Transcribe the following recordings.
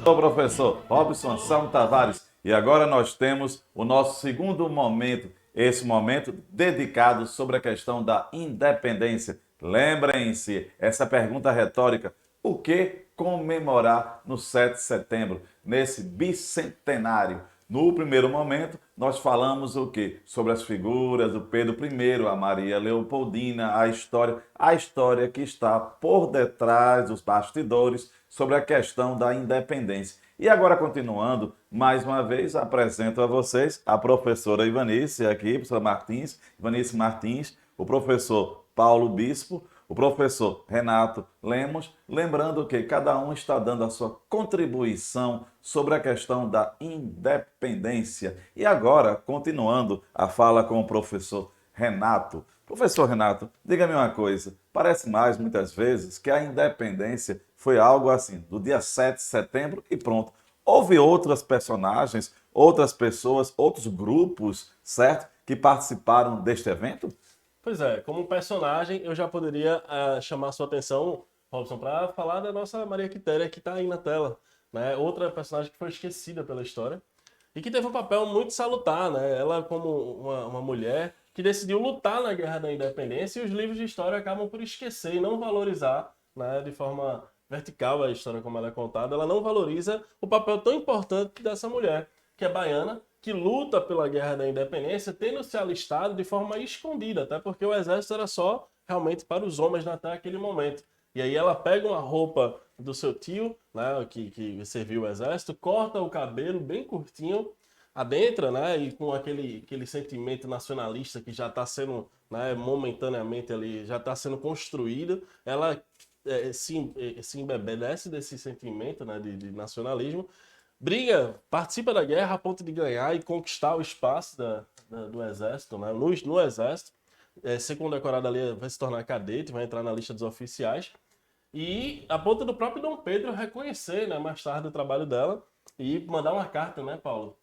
Sou o professor Robson Anselmo Tavares e agora nós temos o nosso segundo momento, esse momento dedicado sobre a questão da independência. Lembrem-se, essa pergunta retórica, o que comemorar no 7 de setembro, nesse bicentenário? No primeiro momento, nós falamos o quê? Sobre as figuras do Pedro I, a Maria Leopoldina, a história que está por detrás dos bastidores sobre a questão da independência. E agora, continuando, mais uma vez, apresento a vocês a professora Ivanice, aqui, professora Martins, Ivanice Martins, o professor Paulo Bispo, o professor Renato Lemos, lembrando que cada um está dando a sua contribuição sobre a questão da independência. E agora, continuando a fala com o professor Renato. Professor Renato, diga-me uma coisa, parece mais muitas vezes que a independência foi algo assim, do dia 7 de setembro e pronto. Houve outras personagens, outras pessoas, outros grupos, certo? Que participaram deste evento? Pois é, como personagem, eu já poderia chamar a sua atenção, Robson, para falar da nossa Maria Quitéria, que está aí na tela, né? Outra personagem que foi esquecida pela história e que teve um papel muito salutar, né? Ela, como uma mulher que decidiu lutar na Guerra da Independência, e os livros de história acabam por esquecer e não valorizar, né, de forma vertical a história como ela é contada. Ela não valoriza o papel tão importante dessa mulher, que é baiana, que luta pela Guerra da Independência, tendo se alistado de forma escondida, até porque o exército era só realmente para os homens até aquele momento. E aí ela pega uma roupa do seu tio, né, que serviu o exército, corta o cabelo bem curtinho, adentra, né, e com aquele sentimento nacionalista que já está sendo, né, momentaneamente ali, já está sendo construído, ela se embebedece desse sentimento, né, de nacionalismo, briga, participa da guerra a ponto de ganhar e conquistar o espaço do exército, né? No exército, ser condecorada ali, vai se tornar cadete, vai entrar na lista dos oficiais. E a ponto do próprio Dom Pedro reconhecer, né, mais tarde o trabalho dela e mandar uma carta, né, Paulo?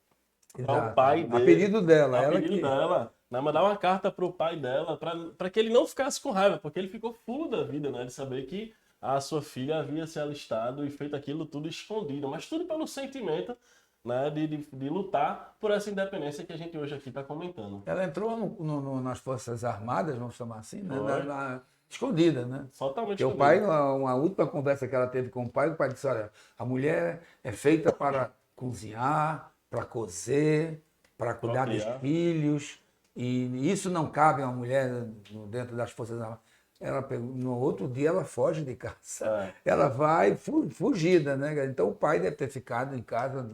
Para o Exato. pai A dele, pedido dela, a ela pedido que. dela, né, mandar uma carta para o pai dela, para que ele não ficasse com raiva, porque ele ficou fulo da vida, né, de saber que a sua filha havia se alistado e feito aquilo tudo escondido, mas tudo pelo sentimento, né, de lutar por essa independência que a gente hoje aqui está comentando. Ela entrou nas Forças Armadas, vamos chamar assim, né? Foi. Escondida, né? Totalmente Porque o pai, escondido. uma última conversa que ela teve com o pai disse: olha, a mulher é feita para cozinhar, para cozer, para cuidar dos Procriar. filhos, e isso não cabe a uma mulher dentro das Forças Armadas. No outro dia ela foge de casa. É. Ela vai fugida, né? Então o pai deve ter ficado em casa.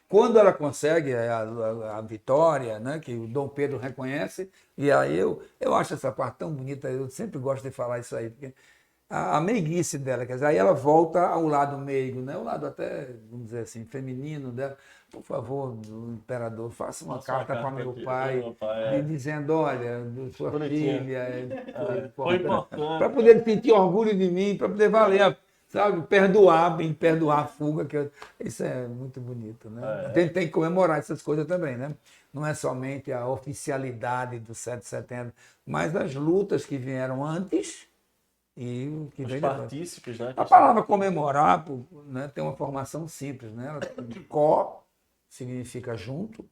Quando ela consegue a vitória, né? Que o Dom Pedro reconhece, e aí eu acho essa parte tão bonita, eu sempre gosto de falar isso aí, porque a meiguice dela, quer dizer, aí ela volta ao lado meigo, né? O lado até, vamos dizer assim, feminino dela. Por favor, imperador, faça uma Faça uma carta para carta meu aqui. pai, Meu pai, dizendo, olha, sua bonitinha. filha foi Foi importante, para importante. poder sentir orgulho de mim, para poder valer, sabe, perdoar, bem perdoar a fuga, isso é muito bonito, né? A gente tem que comemorar essas coisas também, né? Não é somente a oficialidade do 7 de setembro, mas as lutas que vieram antes e o que Os vem depois. partícipes, né? A palavra comemorar, né, tem uma formação simples, né? Co significa junto,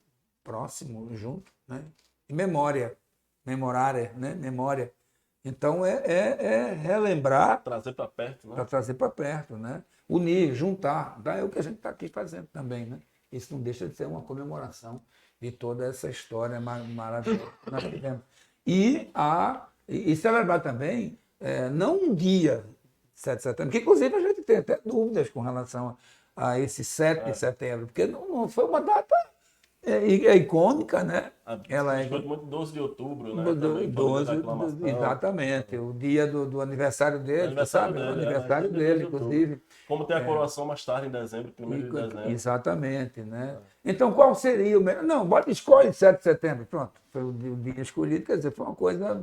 próximo, junto, né? E memória, memorare, né? Memória. Então é relembrar Trazer para perto, né? para trazer para perto, né? Unir, juntar. É o que a gente está aqui fazendo também, né? Isso não deixa de ser uma comemoração de toda essa história maravilhosa que nós tivemos. E celebrar também, não um dia, 7 de setembro, que inclusive a gente tem até dúvidas com relação a esse 7 de setembro, porque não foi uma data icônica, né? Ela é Muito 12 de outubro, né? Também foi o dia da 12, aclamação. exatamente, o dia do aniversário É dele, tu aniversário sabe? O dele, né? aniversário Sempre 12 dele, de outubro. inclusive. Como tem a coroação mais tarde em dezembro, 1º de dezembro. Exatamente, né? Então, qual seria o melhor? Não, bota, escolhe 7 de setembro, pronto. Foi o dia escolhido, quer dizer, foi uma coisa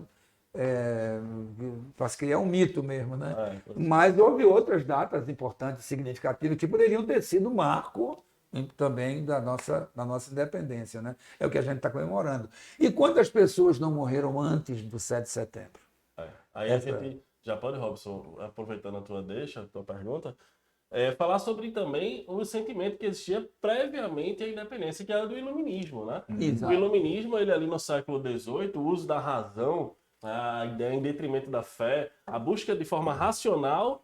para se criar um mito mesmo, né? Mas houve outras datas importantes, significativas, que poderiam ter sido marco também da nossa independência, né? É o que a gente está comemorando. E quantas pessoas não morreram antes do 7 de setembro? Aí a gente já pode, Robson, aproveitando a tua deixa, a tua pergunta, falar sobre também o sentimento que existia previamente à independência, que era do iluminismo, né? Exato. O iluminismo, ele ali no século XVIII, o uso da razão, a ideia em detrimento da fé, a busca de forma racional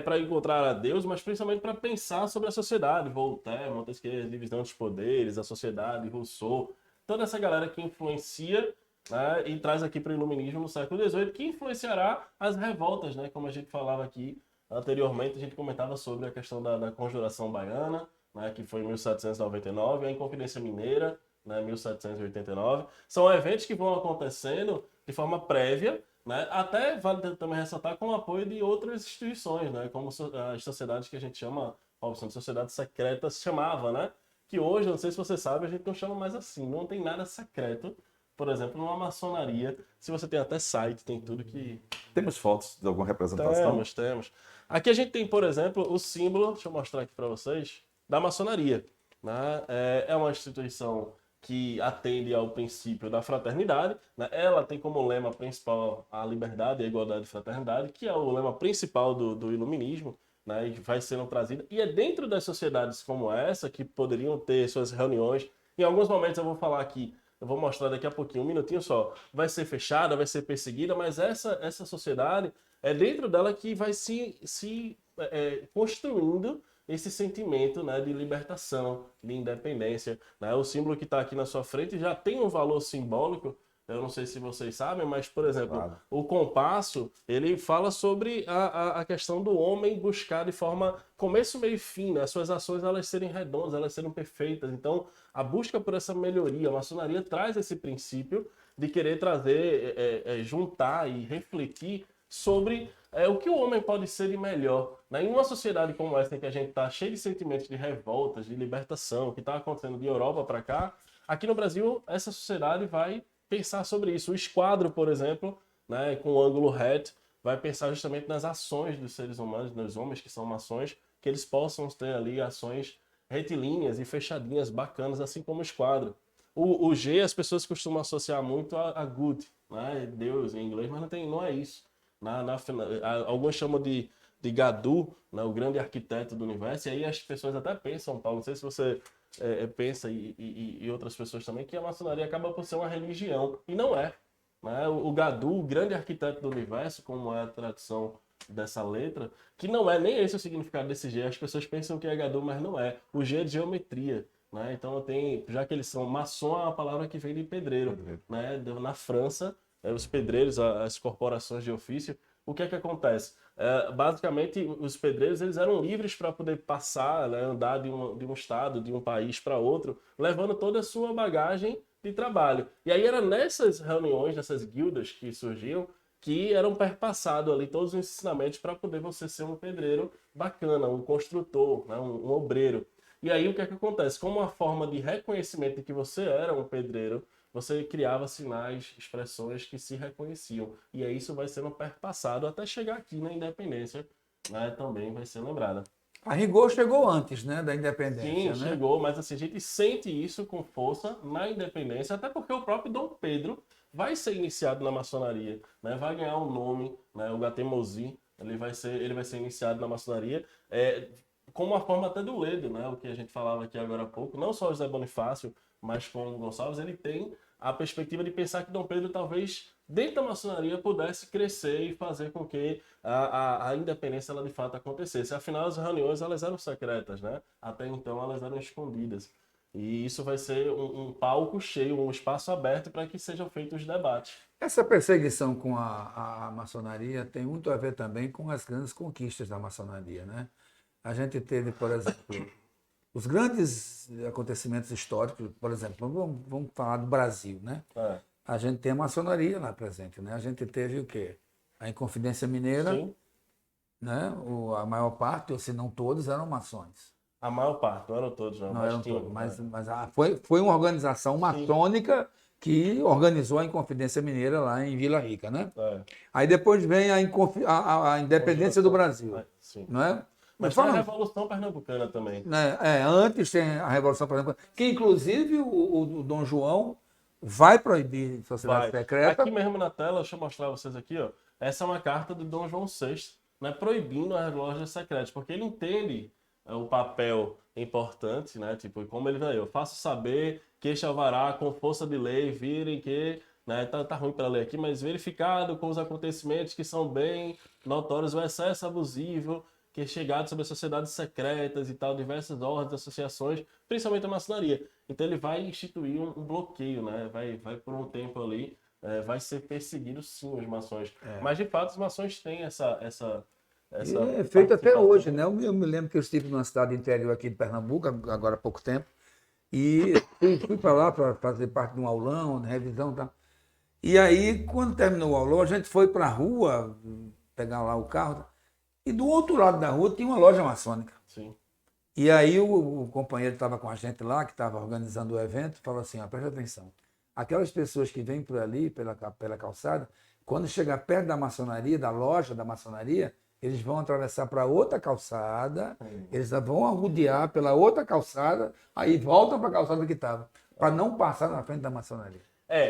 para encontrar a Deus, mas principalmente para pensar sobre a sociedade. Voltaire, Montesquieu, a divisão dos poderes, a sociedade, Rousseau, toda essa galera que influencia, né, e traz aqui para o iluminismo no século XVIII, que influenciará as revoltas, né, como a gente falava aqui anteriormente, a gente comentava sobre a questão da Conjuração Baiana, né, que foi em 1799, a Inconfidência Mineira, né, 1789. São eventos que vão acontecendo de forma prévia, né, até vale também ressaltar com o apoio de outras instituições, né, como as sociedades que a gente chama, Robson, de sociedades secretas, chamava, né? Que hoje, não sei se você sabe, a gente não chama mais assim, não tem nada secreto. Por exemplo, numa maçonaria, se você tem até site, tem tudo que... Temos fotos de alguma representação? Temos. Aqui a gente tem, por exemplo, o símbolo, deixa eu mostrar aqui para vocês, da maçonaria, né? É uma instituição que atende ao princípio da fraternidade, né? Ela tem como lema principal a liberdade, a igualdade e a fraternidade, que é o lema principal do iluminismo, né? E vai sendo trazido. E é dentro das sociedades como essa que poderiam ter suas reuniões. Em alguns momentos eu vou falar aqui, eu vou mostrar daqui a pouquinho, um minutinho só, vai ser fechada, vai ser perseguida, mas essa sociedade é dentro dela que vai se construindo esse sentimento, né, de libertação, de independência, né? O símbolo que está aqui na sua frente já tem um valor simbólico. Eu não sei se vocês sabem, mas, por exemplo, Claro. o compasso, ele fala sobre a questão do homem buscar de forma começo, meio e fim, né? As suas ações elas serem redondas, elas serem perfeitas. Então, a busca por essa melhoria, a maçonaria traz esse princípio de querer trazer, juntar e refletir sobre o que o homem pode ser de melhor. Né? Em uma sociedade como essa, em que a gente está cheio de sentimentos de revoltas, de libertação, que está acontecendo de Europa para cá, aqui no Brasil, essa sociedade vai pensar sobre isso. O esquadro, por exemplo, né, com o ângulo reto, vai pensar justamente nas ações dos seres humanos, dos homens que são maçons, que eles possam ter ali ações retilíneas e fechadinhas, bacanas, assim como o esquadro. O G, as pessoas costumam associar muito a good, né, Deus em inglês, mas não é isso. Alguns chamam de Gadu, né, o grande arquiteto do universo, e aí as pessoas até pensam, Paulo, não sei se você pensa e outras pessoas também, que a maçonaria acaba por ser uma religião, e não é. Né? O Gadu, o grande arquiteto do universo, como é a tradução dessa letra, que não é nem esse o significado desse G, as pessoas pensam que é Gadu, mas não é. O G é de geometria. Né? Então, já que eles são maçom, é uma palavra que vem de pedreiro. Né? Na França, os pedreiros, as corporações de ofício, o que é que acontece? Basicamente, os pedreiros eles eram livres para poder passar, né, andar de um estado, de um país para outro, levando toda a sua bagagem de trabalho. E aí era nessas reuniões, nessas guildas que surgiam, que eram perpassados ali todos os ensinamentos para poder você ser um pedreiro bacana, um construtor, né, um obreiro. E aí o que é que acontece? Como uma forma de reconhecimento de que você era um pedreiro, você criava sinais, expressões que se reconheciam. E aí isso vai sendo perpassado até chegar aqui na independência, né, também vai ser lembrada. A rigor chegou antes, né, da independência. Sim, né? chegou, mas assim, a gente sente isso com força na independência, até porque o próprio Dom Pedro vai ser iniciado na maçonaria, né? Vai ganhar um nome, né? O Gatemosi, ele vai ser iniciado na maçonaria, como uma forma até do Ledo, né? O que a gente falava aqui agora há pouco, não só o José Bonifácio, mas com o Gonçalves, ele tem a perspectiva de pensar que Dom Pedro talvez dentro da maçonaria pudesse crescer e fazer com que a independência ela de fato acontecesse. Afinal, as reuniões elas eram secretas, né? Até então elas eram escondidas. E isso vai ser um palco cheio, um espaço aberto para que sejam feitos os debates. Essa perseguição com a maçonaria tem muito a ver também com as grandes conquistas da maçonaria, né? A gente teve, por exemplo, os grandes acontecimentos históricos, por exemplo, vamos falar do Brasil, né? A gente tem a maçonaria lá presente, né? A gente teve o quê? A Inconfidência Mineira, Sim. né? A maior parte, ou se não todos, eram maçons. A maior parte, não eram todos, não. Não mas eram tinha, todos, mas foi uma organização maçônica que organizou a Inconfidência Mineira lá em Vila Rica, né? Aí depois vem a independência do Brasil, Sim. não é? Mas tem a Revolução Pernambucana também. Antes tem a Revolução Pernambucana, que inclusive o Dom João vai proibir sociedade secreta. Aqui mesmo na tela, deixa eu mostrar a vocês aqui, ó. Essa é uma carta do Dom João VI, né, proibindo as lojas secretas, porque ele entende o papel importante, né? Tipo, como ele vai, eu faço saber que este alvará, com força de lei, virem que, né, tá ruim para ler aqui, mas verificado com os acontecimentos que são bem notórios, o excesso abusivo que é chegado sobre as sociedades secretas e tal, diversas ordens, associações, principalmente a maçonaria. Então ele vai instituir um bloqueio, né? Vai por um tempo ali, vai ser perseguido sim os maçons. Mas de fato os maçons têm essa E é feito até participação. hoje, né? Eu me lembro que eu estive numa cidade interior aqui de Pernambuco, agora há pouco tempo, e fui para lá para fazer parte de um aulão, de revisão e tal. E aí, quando terminou o aulão, a gente foi para a rua, pegar lá o carro, e do outro lado da rua tinha uma loja maçônica. Sim. E aí o companheiro que estava com a gente lá, que estava organizando o evento, falou assim, ó, presta atenção, aquelas pessoas que vêm por ali, pela calçada, quando chegar perto da maçonaria, da loja da maçonaria, eles vão atravessar para outra calçada, eles vão arrodear pela outra calçada, aí voltam para a calçada que estava, para não passar na frente da maçonaria.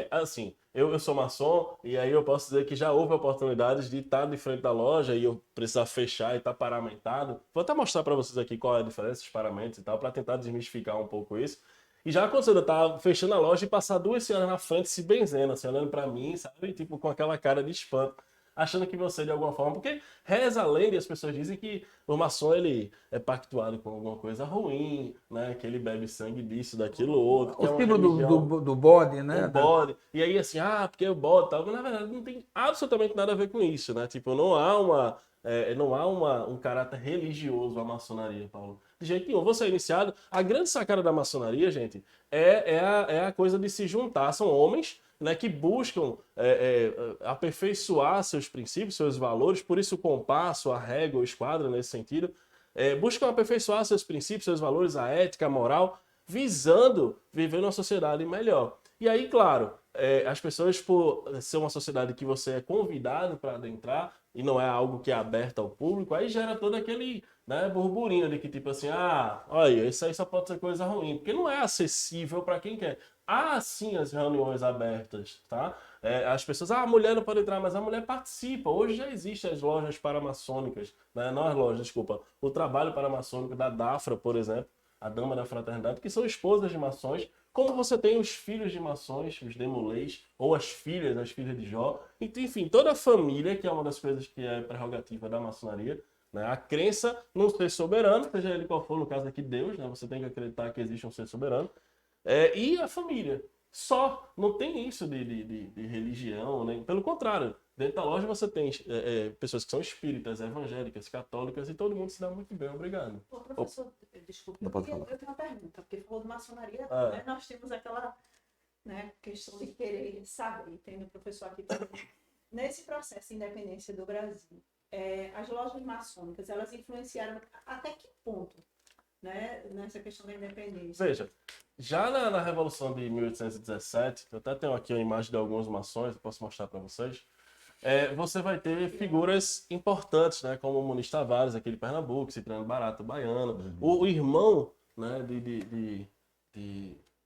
Assim, eu sou maçom e aí eu posso dizer que já houve oportunidades de estar de frente da loja e eu precisar fechar e estar paramentado. Vou até mostrar para vocês aqui qual é a diferença dos paramentos e tal, para tentar desmistificar um pouco isso. E já aconteceu de eu estar fechando a loja e passar 2 senhoras na frente se benzendo, assim, olhando para mim, sabe? Tipo, com aquela cara de espanto, achando que você de alguma forma... Porque reza a lenda e as pessoas dizem que o maçom, ele é pactuado com alguma coisa ruim, né? Que ele bebe sangue disso, daquilo, outro. Que é O uma símbolo religião... do bode, né? O bode. E aí, assim, porque o bode e tal. Mas, na verdade, não tem absolutamente nada a ver com isso, né? Tipo, não há um caráter religioso a maçonaria, Paulo. De jeito nenhum. Você é iniciado. A grande sacada da maçonaria, gente, é a coisa de se juntar. São homens, né, que buscam aperfeiçoar seus princípios, seus valores. Por isso o compasso, a régua, o esquadro, nesse sentido. Buscam aperfeiçoar seus princípios, seus valores, a ética, a moral, visando viver numa sociedade melhor. E aí, claro, as pessoas, por ser uma sociedade que você é convidado para adentrar, e não é algo que é aberto ao público, aí gera todo aquele, né, burburinho de que tipo assim, olha, isso aí só pode ser coisa ruim, porque não é acessível para quem quer. Há sim as reuniões abertas, tá? As pessoas, a mulher não pode entrar, mas a mulher participa. Hoje já existem as lojas paramaçônicas, né? Não as lojas, desculpa, o trabalho paramaçônico da Dafra, por exemplo, a Dama da Fraternidade, que são esposas de maçons, como você tem os filhos de maçons, os demolês, ou as filhas de Jó. Enfim, toda a família, que é uma das coisas que é prerrogativa da maçonaria, né? A crença num ser soberano, seja ele qual for, no caso aqui Deus, né? Você tem que acreditar que existe um ser soberano. E a família. Só. Não tem isso de religião, né? Pelo contrário, dentro da loja você tem pessoas que são espíritas, evangélicas, católicas, e todo mundo se dá muito bem, obrigado. Ô, professor, desculpe, Não pode falar. eu tenho uma pergunta, porque falou de maçonaria, Ah. né, nós temos aquela, né, questão de querer saber, tendo o professor aqui também. Nesse processo de independência do Brasil, as lojas maçônicas, elas influenciaram até que ponto, né, nessa questão da independência? Veja, já na Revolução de 1817, eu até tenho aqui a imagem de alguns maçons, eu posso mostrar para vocês. Você vai ter figuras importantes, né, como o Muniz Tavares, aquele de Pernambuco, Cipriano Barato, baiano, o irmão, né, de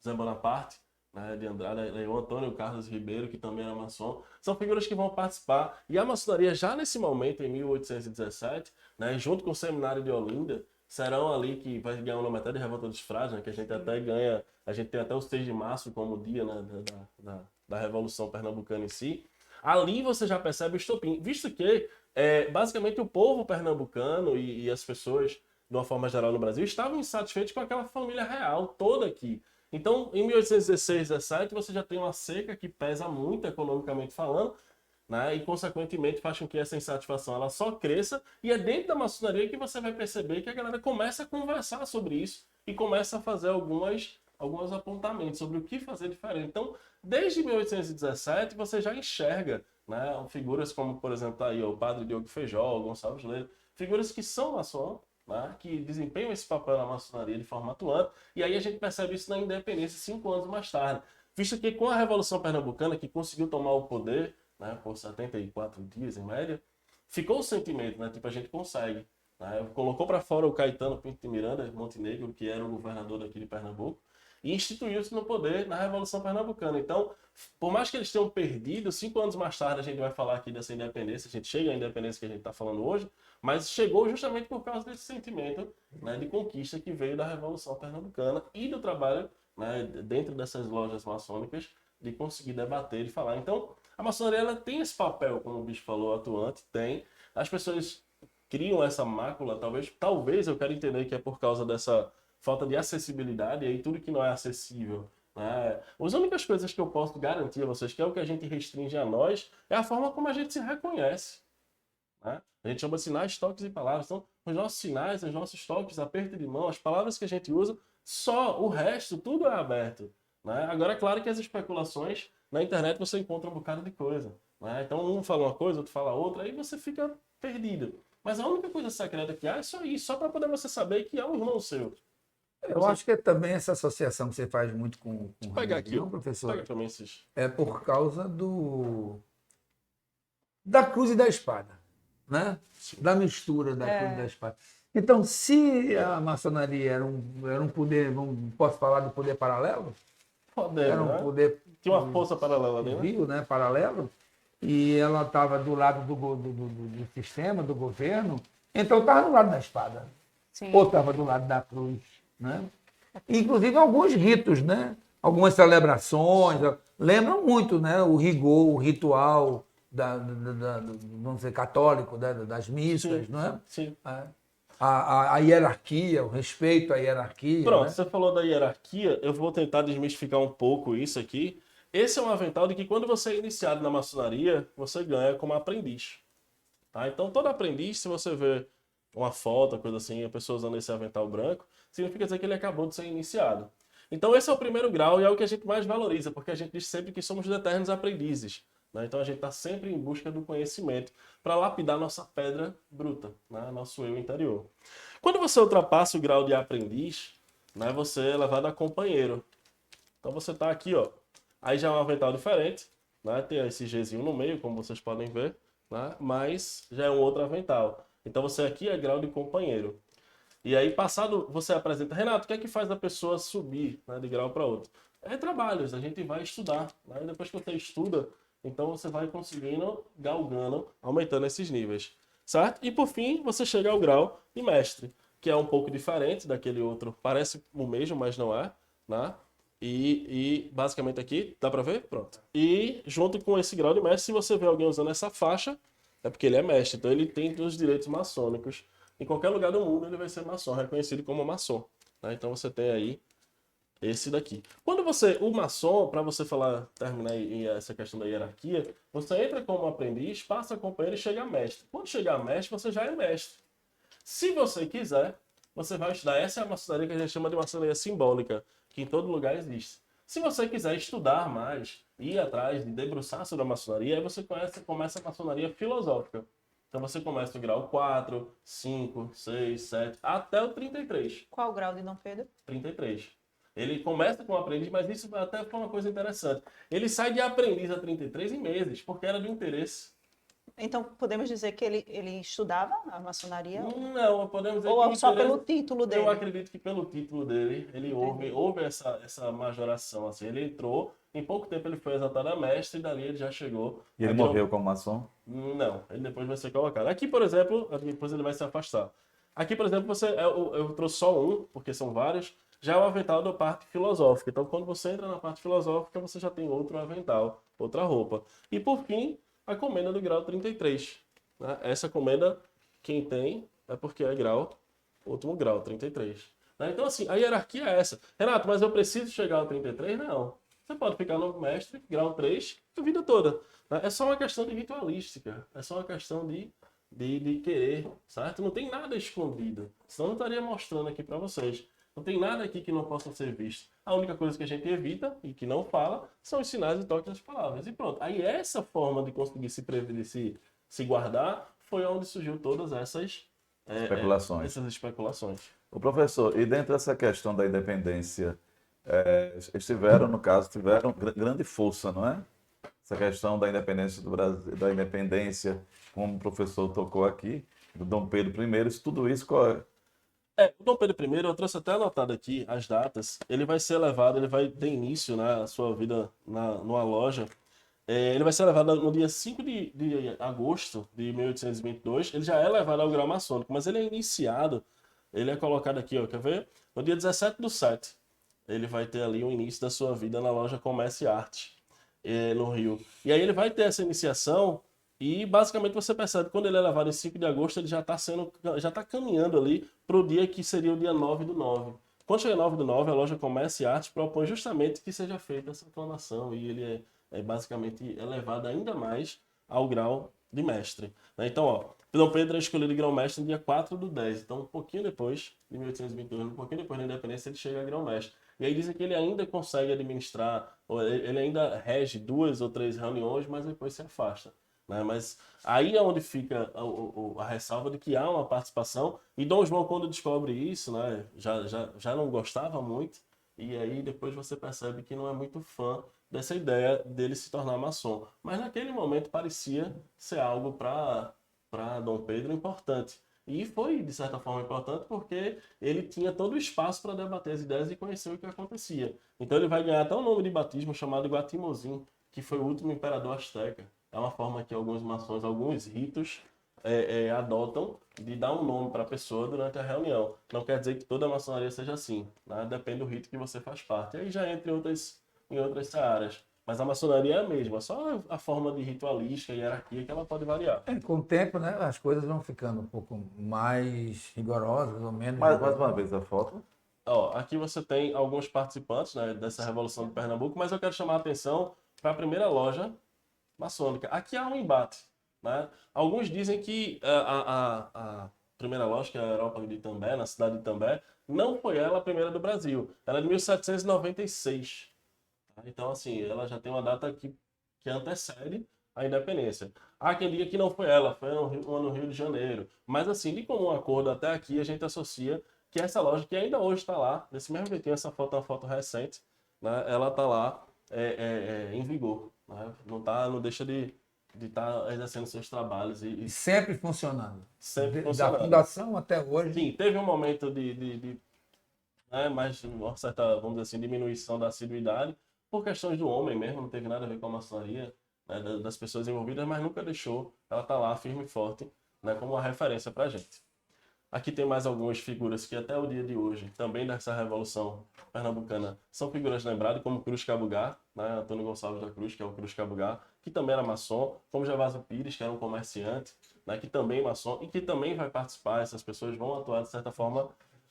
Zé Bonaparte, né, de Andrade, o Antônio Carlos Ribeiro, que também era maçom, são figuras que vão participar. E a maçonaria, já nesse momento, em 1817, né, junto com o Seminário de Olinda, serão ali que vai ganhar o nome até de Revolta dos Frades, né, que a gente até ganha, a gente tem até o 6 de março como dia, né, da Revolução Pernambucana em si. Ali você já percebe o estopim, visto que basicamente o povo pernambucano e as pessoas, de uma forma geral no Brasil, estavam insatisfeitos com aquela família real toda aqui. Então, em 1816, 17, você já tem uma seca que pesa muito economicamente falando, né? E, consequentemente, faz com que essa insatisfação ela só cresça. E é dentro da maçonaria que você vai perceber que a galera começa a conversar sobre isso e começa a fazer alguns apontamentos sobre o que fazer diferente. Então, desde 1817, você já enxerga, né, figuras como, por exemplo, tá aí, o padre Diogo Feijó, o Gonçalves Leiro, figuras que são maçom, né, que desempenham esse papel na maçonaria de forma atuante, e aí a gente percebe isso na independência 5 anos mais tarde. Visto que com a Revolução Pernambucana, que conseguiu tomar o poder, né, por 74 dias em média, ficou o sentimento, né, tipo, a gente consegue. Né, colocou para fora o Caetano Pinto de Miranda, Montenegro, que era o governador daqui de Pernambuco, e instituiu-se no poder na Revolução Pernambucana. Então, por mais que eles tenham perdido, 5 anos mais tarde a gente vai falar aqui dessa independência, a gente chega à independência que a gente está falando hoje, Mas chegou justamente por causa desse sentimento, né, de conquista que veio da Revolução Pernambucana e do trabalho, né, dentro dessas lojas maçônicas de conseguir debater e falar. Então, a maçonaria ela tem esse papel, como o bicho falou, atuante, tem. As pessoas criam essa mácula, talvez eu quero entender que é por causa dessa falta de acessibilidade, e aí tudo que não é acessível, né? As únicas coisas que eu posso garantir a vocês, que é o que a gente restringe a nós, é a forma como a gente se reconhece, né? A gente chama de sinais, toques e palavras. Então, os nossos sinais, os nossos toques, aperto de mão, as palavras que a gente usa, só o resto, tudo é aberto, né? Agora, é claro que as especulações, na internet você encontra um bocado de coisa, né? Então, um fala uma coisa, outro fala outra, aí você fica perdido. Mas a única coisa secreta que há é só isso, só para poder você saber que é um irmão seu. Eu acho que é também essa associação que você faz muito com Deixa eu pegar aqui, religião, ó. professor, Pega pra mim esses. é por causa da cruz e da espada, né? Da mistura da cruz e da espada. Então, se a maçonaria era um poder, posso falar do poder paralelo? Poder, Era um né? poder Tinha uma força paralela ali, né? civil, né? Paralelo, e ela estava do lado do sistema, do governo, então estava do lado da espada, Sim. ou estava do lado da cruz, né? Inclusive alguns ritos, né? Algumas celebrações, lembram muito, né? O rigor, o ritual vamos dizer, católico, das missas, não é? Sim. A hierarquia, o respeito à hierarquia. Pronto, né? você falou da hierarquia, eu vou tentar desmistificar um pouco isso aqui. Esse é um avental de que quando você é iniciado na maçonaria, você ganha como aprendiz. Tá? Então, todo aprendiz, se você vê uma foto, coisa assim, a pessoa usando esse avental branco, significa dizer que ele acabou de ser iniciado. Então, esse é o primeiro grau e é o que a gente mais valoriza, porque a gente diz sempre que somos eternos aprendizes. Né? Então, a gente está sempre em busca do conhecimento para lapidar nossa pedra bruta, né? Nosso eu interior. Quando você ultrapassa o grau de aprendiz, né, você é levado a companheiro. Então, você está aqui, ó. Aí já é um avental diferente, né? Tem esse Gzinho no meio, como vocês podem ver, né? Mas já é um outro avental. Então você aqui é grau de companheiro. E aí, passado, você apresenta, Renato, o que é que faz a pessoa subir, né, de grau para outro? É trabalhos, a gente vai estudar. Né? Depois que você estuda, então você vai conseguindo, galgando, aumentando esses níveis. Certo? E por fim, você chega ao grau de mestre, que é um pouco diferente daquele outro. Parece o mesmo, mas não é, né? E basicamente aqui, dá pra ver? Pronto. E junto com esse grau de mestre, se você vê alguém usando essa faixa, é porque ele é mestre. Então ele tem os direitos maçônicos. Em qualquer lugar do mundo ele vai ser maçom, reconhecido como maçom. Né? Então você tem aí esse daqui. Quando o maçom, para você terminar essa questão da hierarquia, você entra como aprendiz, passa a companheiro e chega a mestre. Quando chegar a mestre, você já é mestre. Se você quiser, você vai estudar. Essa é a maçonaria que a gente chama de maçonaria simbólica, que em todo lugar existe. Se você quiser estudar mais, ir atrás, de debruçar sobre a maçonaria, aí você começa a maçonaria filosófica. Então você começa o grau 4, 5, 6, 7, até o 33. Qual o grau de Dom Pedro? 33. Ele começa como aprendiz, mas isso até foi uma coisa interessante. Ele sai de aprendiz a 33 em meses, porque era do interesse. Então, podemos dizer que ele estudava a maçonaria? Não, podemos dizer Ou que só pelo título dele? Eu acredito que pelo título dele, ele houve essa majoração. Assim. Ele entrou, em pouco tempo ele foi exaltado a mestre e dali ele já chegou. E ele morreu como maçom? Não, ele depois vai ser colocado. Aqui, por exemplo, depois ele vai se afastar. Aqui, por exemplo, eu trouxe só um, porque são vários. Já é o avental da parte filosófica. Então, quando você entra na parte filosófica, você já tem outro avental, outra roupa. E, por fim, a comenda do grau 33. Né? Essa comenda, quem tem, é porque é último grau, 33. Né? Então, assim, a hierarquia é essa. Renato, mas eu preciso chegar ao 33? Não. Você pode ficar no mestre, grau 3, a vida toda. Né? É só uma questão de ritualística. É só uma questão de querer, certo? Não tem nada escondido. Senão eu não estaria mostrando aqui para vocês. Não tem nada aqui que não possa ser visto. A única coisa que a gente evita e que não fala são os sinais e toques das palavras. E pronto. Aí essa forma de conseguir se prevenir, se guardar, foi onde surgiu todas essas especulações. O professor, e dentro dessa questão da independência, tiveram grande força, não é? Essa questão da independência do Brasil, da independência, como o professor tocou aqui, do Dom Pedro I, tudo isso O Dom Pedro I, eu trouxe até anotado aqui as datas, ele vai ser elevado, ele vai ter início, né, a sua vida numa loja Ele vai ser levado no dia 5 de agosto de 1822. Ele já é levado ao grau maçônico, mas ele é iniciado, ele é colocado aqui, ó, quer ver? No dia 17/7. Ele vai ter ali o início da sua vida na loja Comércio e Arte, no Rio. E aí ele vai ter essa iniciação e basicamente você percebe que quando ele é levado em 5 de agosto, ele já está caminhando ali para o dia que seria o dia 9/9. Quando chega 9/9, a loja Comércio e Arte propõe justamente que seja feita essa aclamação e ele é basicamente elevado ainda mais ao grau de mestre, né? Então, ó, Dom Pedro é escolhido grão-mestre no dia 4/10. Então, um pouquinho depois de 1822, um pouquinho depois da independência, ele chega a grão-mestre. E aí dizem que ele ainda consegue administrar, ou ele ainda rege 2 ou 3 reuniões, mas depois se afasta, né? Mas aí é onde fica a ressalva de que há uma participação. E Dom João, quando descobre isso, né, já não gostava muito. E aí depois você percebe que não é muito fã dessa ideia dele se tornar maçom. Mas naquele momento parecia ser algo para Dom Pedro importante. E foi, de certa forma, importante porque ele tinha todo o espaço para debater as ideias e conhecer o que acontecia. Então ele vai ganhar até um nome de batismo chamado Guatimozin, que foi o último imperador asteca. É uma forma que alguns maçons, alguns ritos adotam de dar um nome para a pessoa durante a reunião. Não quer dizer que toda a maçonaria seja assim, né? Depende do rito que você faz parte. Aí já entra em outras searas. Mas a maçonaria é a mesma, só a forma de ritualística e hierarquia que ela pode variar. Com o tempo, né, as coisas vão ficando um pouco mais rigorosas ou menos Mais rigorosas. uma vez a foto. Ó, aqui você tem alguns participantes, né, dessa Revolução de Pernambuco, mas eu quero chamar a atenção para a primeira loja maçônica. Aqui há um embate, né? Alguns dizem que a primeira loja, que é a Europa de Itambé, na cidade de Itambé, não foi ela a primeira do Brasil. Ela é de 1796. Tá? Então, assim, ela já tem uma data que antecede a independência. Há quem diga que não foi ela, foi no Rio de Janeiro. Mas, assim, de comum acordo até aqui, a gente associa que essa loja, que ainda hoje está lá, nesse mesmo jeitinho, essa foto é uma foto recente, né? Ela está lá em vigor. Né? Não deixa de estar exercendo seus trabalhos E e sempre funcionando. sempre Da funcionando. fundação até hoje. Sim, teve um momento né, mais uma certa, vamos dizer assim, diminuição da assiduidade por questões do homem mesmo, não teve nada a ver com a maçonaria, né, das pessoas envolvidas, mas nunca deixou, ela tá lá firme e forte, né, como uma referência pra gente. Aqui tem mais algumas figuras que até o dia de hoje, também dessa Revolução Pernambucana, são figuras lembradas, como Cruz Cabugá, né, Antônio Gonçalves da Cruz, que é o Cruz Cabugá, que também era maçom, como Gervásio Pires, que era um comerciante, né, que também é maçom e que também vai participar, essas pessoas vão atuar de certa forma,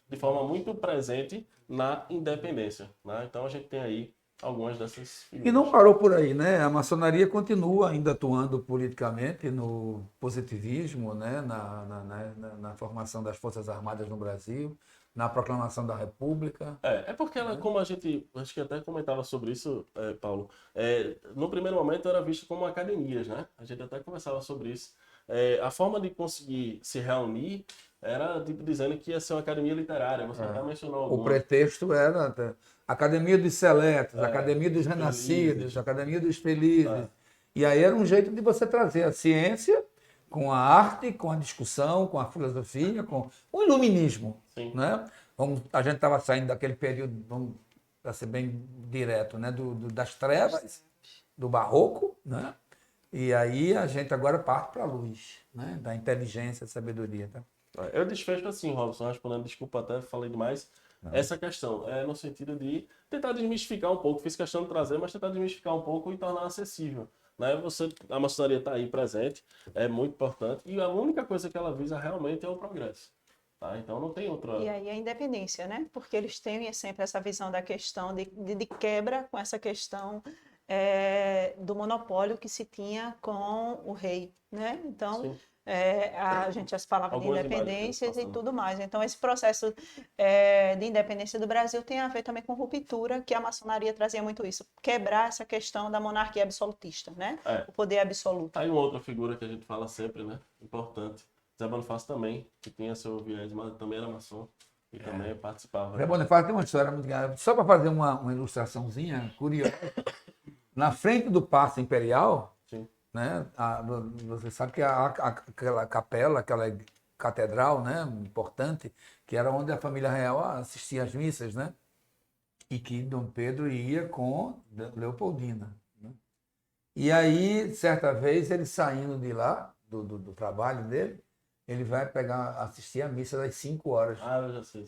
de forma muito presente na independência. Né? Então a gente tem aí algumas dessas figuras. E não parou por aí, né? A maçonaria continua ainda atuando politicamente no positivismo, né? Na formação das Forças Armadas no Brasil, na proclamação da República. É porque ela, como a gente, acho que até comentava sobre isso, Paulo, no primeiro momento era visto como academias, né? A gente até conversava sobre isso. A forma de conseguir se reunir era tipo, dizendo que ia ser uma academia literária, você até mencionou O algumas. pretexto era Academia dos Seletos, Academia dos Renascidos, Felizes. Academia dos Felizes. E aí era um jeito de você trazer a ciência com a arte, com a discussão, com a filosofia, com o iluminismo. Sim. Né? A gente estava saindo daquele período, vamos para ser bem direto, né? Das trevas, do barroco, né? E aí a gente agora parte para a luz, né? Da inteligência, da sabedoria. Tá? Eu desfecho assim, Robson, respondendo, desculpa até, falei demais. Essa questão é no sentido de tentar desmistificar um pouco, fiz questão de trazer, mas tentar desmistificar um pouco e tornar acessível. Né? A maçonaria está aí presente, é muito importante, e a única coisa que ela visa realmente é o progresso. Tá? Então não tem outra. E aí a independência, né? Porque eles têm sempre essa visão da questão de quebra com essa questão do monopólio que se tinha com o rei, né? Então, Sim. a gente já se falava de Algumas independências imagens que e eu tudo mais. Então, esse processo de independência do Brasil tem a ver também com ruptura, que a maçonaria trazia muito isso. Quebrar essa questão da monarquia absolutista, né? O poder absoluto. Aí uma outra figura que a gente fala sempre, né? Importante. Zé Bonifácio também, que tinha seu viés, mas também era maçom e também participava. Zé Bonifácio tem uma história muito grande. Só para fazer uma ilustraçãozinha curiosa. Na frente do Paço Imperial, Sim. né, você sabe que aquela capela, aquela catedral, né, importante, que era onde a família real assistia às missas, né? E que Dom Pedro ia com Leopoldina. Né? E aí, certa vez, ele saindo de lá, do trabalho dele, ele vai assistir a missa das 5 horas. Ah, eu já sei.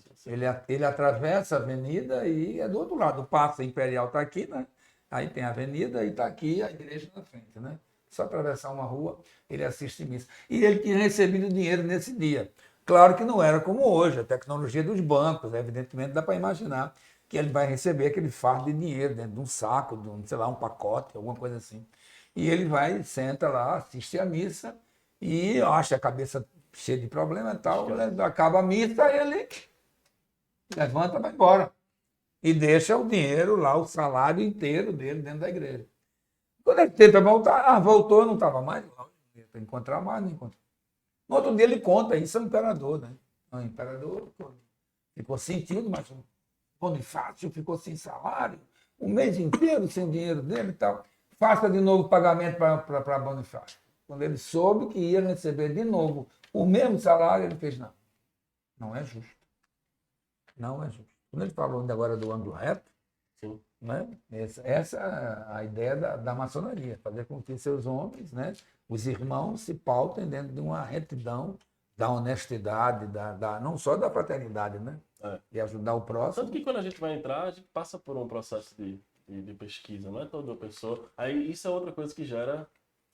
Ele atravessa a avenida e é do outro lado. O Paço Imperial está aqui, né? Aí tem a avenida e está aqui a igreja na frente, né? Só atravessar uma rua, ele assiste missa. E ele tinha recebido dinheiro nesse dia. Claro que não era como hoje, a tecnologia dos bancos, né? Evidentemente dá para imaginar que ele vai receber aquele fardo de dinheiro dentro de um saco, de um, sei lá, um pacote, alguma coisa assim. E ele vai, senta lá, assiste a missa e acha a cabeça cheia de problema e tal, né? Acaba a missa, ele levanta e vai embora. E deixa o dinheiro lá, o salário inteiro dele dentro da igreja. Quando ele tenta voltar, voltou, não estava mais lá. Para encontrar mais, não encontrou. No outro dia ele conta, isso é o imperador, né? O imperador ficou sentindo, mas o Bonifácio ficou sem salário, o mês inteiro sem dinheiro dele e tal. Faça de novo o pagamento para Bonifácio. Quando ele soube que ia receber de novo o mesmo salário, ele fez, não. Não é justo. Não é justo. Quando ele falou ainda agora do ângulo reto, Sim. né? Essa é a ideia da maçonaria, fazer com que seus homens, né, os irmãos, se pautem dentro de uma retidão, da honestidade, não só da fraternidade, né? E ajudar o próximo. Tanto que quando a gente vai entrar, a gente passa por um processo de pesquisa, não é toda pessoa. Aí isso é outra coisa que gera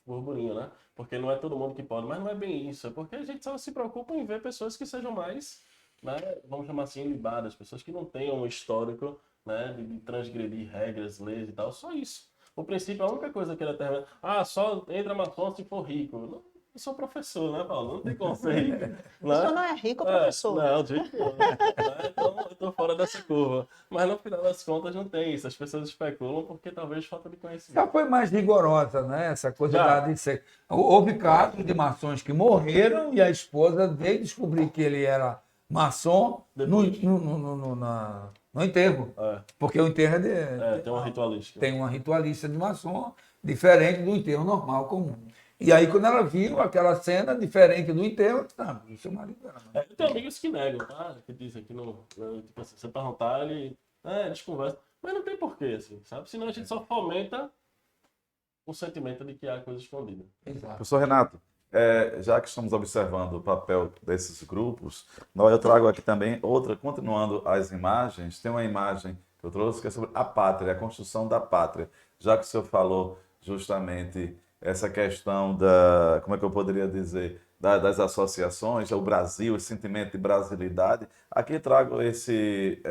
burburinho, né? Porque não é todo mundo que pode, mas não é bem isso. É porque a gente só se preocupa em ver pessoas que sejam mais, né, vamos chamar assim, libadas, pessoas que não tenham um histórico, né, de transgredir regras, leis e tal, só isso. O princípio, a única coisa que ele determina, só entra maçom se for rico. Não, eu sou professor, né, Paulo? Não tem como ser rico. Né? O senhor não é rico, professor? Não, de jeito nenhum. Né? Então, eu tô fora dessa curva. Mas no final das contas não tem isso. As pessoas especulam porque talvez falta de Já conhecimento. foi mais rigorosa, né? Essa coisa Já. de ser. Houve casos de maçons que morreram e a esposa veio descobrir que ele era maçom no enterro. É, Porque o enterro tem uma ritualística. tem uma ritualista de maçom diferente do enterro normal, comum. E aí, quando ela viu aquela cena diferente do enterro, ela disse, não, o seu marido era. Eu tenho amigos que negam, tá? Que dizem que não. Tipo assim, você perguntar, eles conversam. Mas não tem porquê, assim, sabe? Senão a gente só fomenta o sentimento de que há coisa escondida. Exato. Professor Renato, já que estamos observando o papel desses grupos, eu trago aqui também outra, continuando as imagens, tem uma imagem que eu trouxe que é sobre a pátria, a construção da pátria. Já que o senhor falou justamente essa questão como é que eu poderia dizer, das associações, o Brasil, esse sentimento de brasilidade, aqui trago esse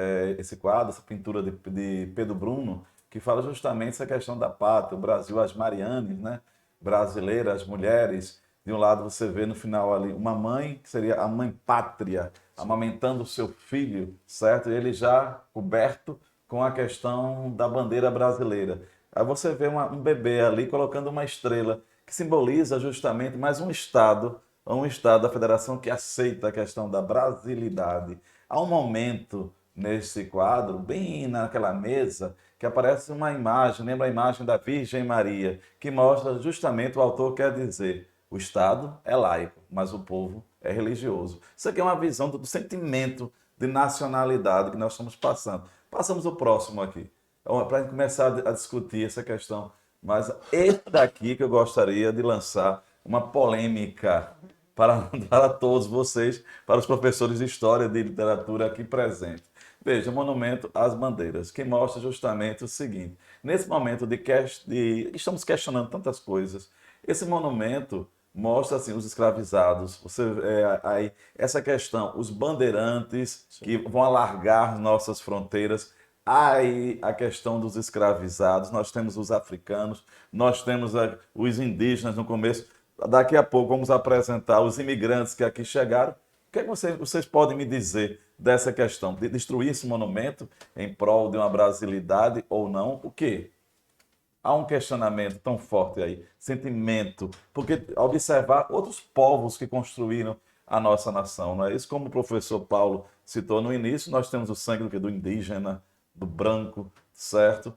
quadro, essa pintura de Pedro Bruno, que fala justamente essa questão da pátria, o Brasil, as Marianes, né? Brasileiras, as mulheres. De um lado você vê no final ali uma mãe, que seria a mãe pátria, amamentando o seu filho, certo? E ele já coberto com a questão da bandeira brasileira. Aí você vê um bebê ali colocando uma estrela, que simboliza justamente mais um Estado da federação que aceita a questão da brasilidade. Há um momento nesse quadro, bem naquela mesa, que aparece uma imagem, lembra a imagem da Virgem Maria, que mostra justamente o autor quer dizer, o Estado é laico, mas o povo é religioso. Isso aqui é uma visão do sentimento de nacionalidade que nós estamos passando. Passamos o próximo aqui, para começar a discutir essa questão. Mas esse daqui que eu gostaria de lançar uma polêmica para todos vocês, para os professores de História e de Literatura aqui presentes. Veja, o Monumento às Bandeiras, que mostra justamente o seguinte. Nesse momento estamos questionando tantas coisas, esse monumento mostra assim, os escravizados, aí, essa questão, os bandeirantes que vão alargar nossas fronteiras, aí a questão dos escravizados, nós temos os africanos, nós temos os indígenas no começo, daqui a pouco vamos apresentar os imigrantes que aqui chegaram. O que é que vocês podem me dizer dessa questão de destruir esse monumento em prol de uma brasilidade ou não? O quê? Há um questionamento tão forte aí, sentimento, porque observar outros povos que construíram a nossa nação, não é isso? Como o professor Paulo citou no início, nós temos o sangue do indígena, do branco, certo?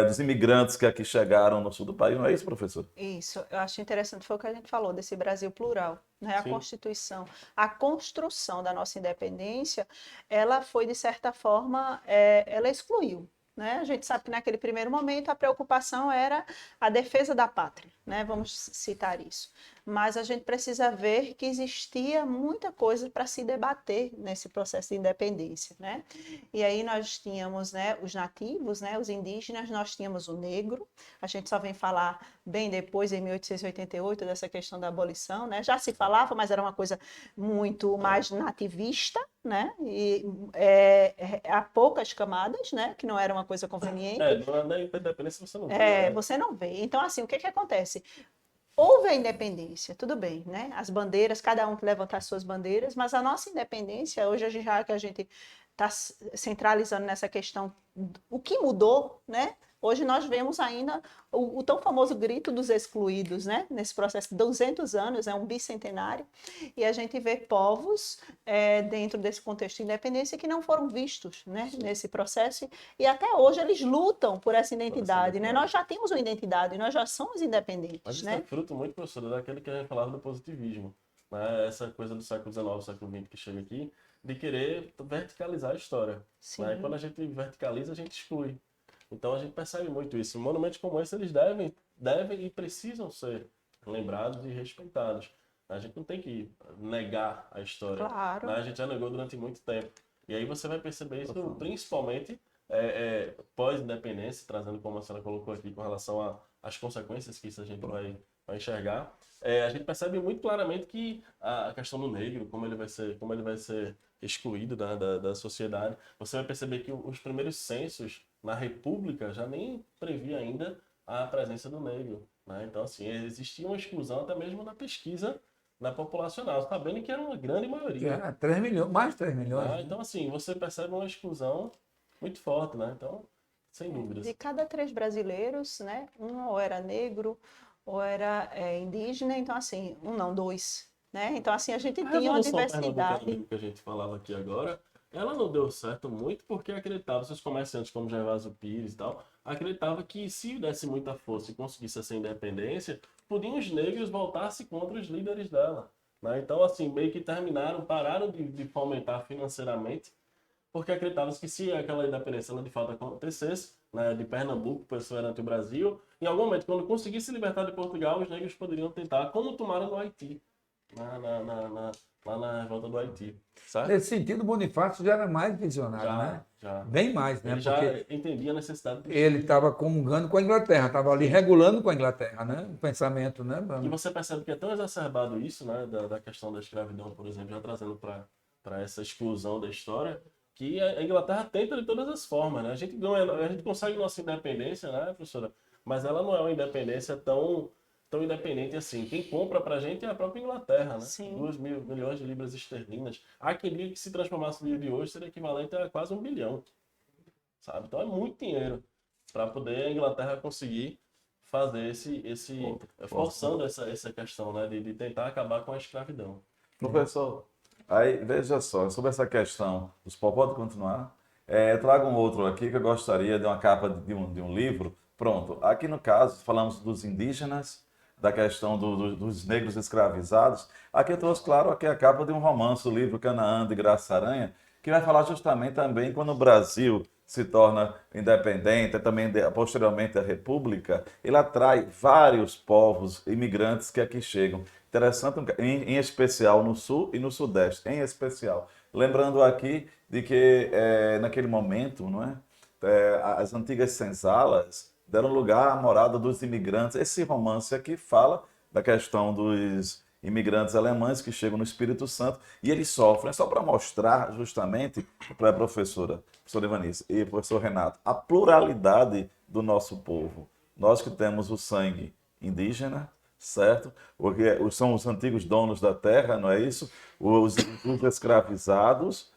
Dos imigrantes que aqui chegaram no sul do país, não é isso, professor? Isso, eu acho interessante, foi o que a gente falou, desse Brasil plural, né? A Sim. Constituição, a construção da nossa independência, ela foi, de certa forma, ela excluiu, né? A gente sabe que naquele primeiro momento a preocupação era a defesa da pátria, né? Vamos citar isso. Mas a gente precisa ver que existia muita coisa para se debater nesse processo de independência, né? E aí nós tínhamos, né, os nativos, né, os indígenas, nós tínhamos o negro. A gente só vem falar bem depois, em 1888, dessa questão da abolição, né? Já se falava, mas era uma coisa muito mais nativista, né? E há poucas camadas, né? Que não era uma coisa conveniente. Na independência você não vê, né? Você não vê. Então, assim, o que acontece? Houve a independência, tudo bem, né? As bandeiras, cada um que levantar as suas bandeiras, mas a nossa independência, hoje já que a gente está centralizando nessa questão, o que mudou, né? Hoje nós vemos ainda o tão famoso grito dos excluídos, né? Nesse processo de 200 anos, é um bicentenário, e a gente vê povos dentro desse contexto de independência que não foram vistos, né? Nesse processo, e até hoje eles lutam por essa identidade, né? Nós já temos uma identidade, nós já somos independentes, Mas isso né? é fruto muito, professora, daquele que a gente falava do positivismo, né? Essa coisa do século XIX, século XX que chega aqui, de querer verticalizar a história. Sim. Né? E quando a gente verticaliza, a gente exclui. Então a gente percebe muito isso. Monumentos como esse, eles devem e precisam ser lembrados e respeitados. A gente não tem que negar a história. Claro. Né? A gente já negou durante muito tempo. E aí você vai perceber isso principalmente pós-independência, trazendo como a senhora colocou aqui com relação às consequências que isso a gente vai enxergar. A gente percebe muito claramente que a questão do negro, como ele vai ser excluído da sociedade, você vai perceber que os primeiros censos na República já nem previa ainda a presença do negro. Né? Então, assim, existia uma exclusão até mesmo na pesquisa populacional, sabendo que era uma grande maioria. 3 milhões, mais de 3 milhões. Né? Então, assim, você percebe uma exclusão muito forte, né? Então, sem dúvidas. De cada 3 brasileiros, né? Um ou era negro ou era indígena, então assim, um não, 2. Né? Então, assim, a gente tinha uma diversidade. Que a gente falava aqui agora, ela não deu certo muito porque acreditava, os comerciantes como Gervásio Pires e tal, acreditava que se desse muita força e conseguisse essa independência, podiam os negros voltar-se contra os líderes dela. Né? Então, assim, meio que pararam de fomentar financeiramente, porque acreditava que se aquela independência ela de fato acontecesse, né, de Pernambuco perante o Brasil, em algum momento, quando conseguisse se libertar de Portugal, os negros poderiam tentar, como tomaram no Haiti. Lá na revolta do Haiti. Certo? Nesse sentido, o Bonifácio já era mais visionário, né? Já. Bem mais, né? Ele já entendia a necessidade de... Ele estava comungando com a Inglaterra, estava ali regulando com a Inglaterra, né? O pensamento, né? E você percebe que é tão exacerbado isso, né? Da questão da escravidão, por exemplo, já trazendo para essa exclusão da história, que a Inglaterra tenta de todas as formas, né? A gente consegue nossa independência, né, professora? Mas ela não é uma independência tão independente assim. Quem compra pra gente é a própria Inglaterra, né? Sim. 2 milhões de libras esterlinas. Há quem diga que se transformasse no dia de hoje seria equivalente a quase 1 bilhão. Sabe? Então é muito dinheiro para poder a Inglaterra conseguir fazer forçando essa questão, né? De tentar acabar com a escravidão. Professor, aí veja só, sobre essa questão, os pode continuar? Eu trago um outro aqui que eu gostaria de uma capa de um livro. Pronto, aqui no caso falamos dos indígenas, da questão dos negros escravizados. Aqui eu trouxe, claro, aqui a capa de um romance, o livro Canaã de Graça Aranha, que vai falar justamente também quando o Brasil se torna independente, também posteriormente a República, ele atrai vários povos imigrantes que aqui chegam. Interessante, em especial no Sul e no Sudeste, em especial. Lembrando aqui de que naquele momento, não é? As antigas senzalas deram lugar à morada dos imigrantes. Esse romance aqui fala da questão dos imigrantes alemães que chegam no Espírito Santo e eles sofrem. É só para mostrar justamente para a professora Ivanice e professor Renato, a pluralidade do nosso povo. Nós que temos o sangue indígena, certo? Porque são os antigos donos da terra, não é isso? Os escravizados,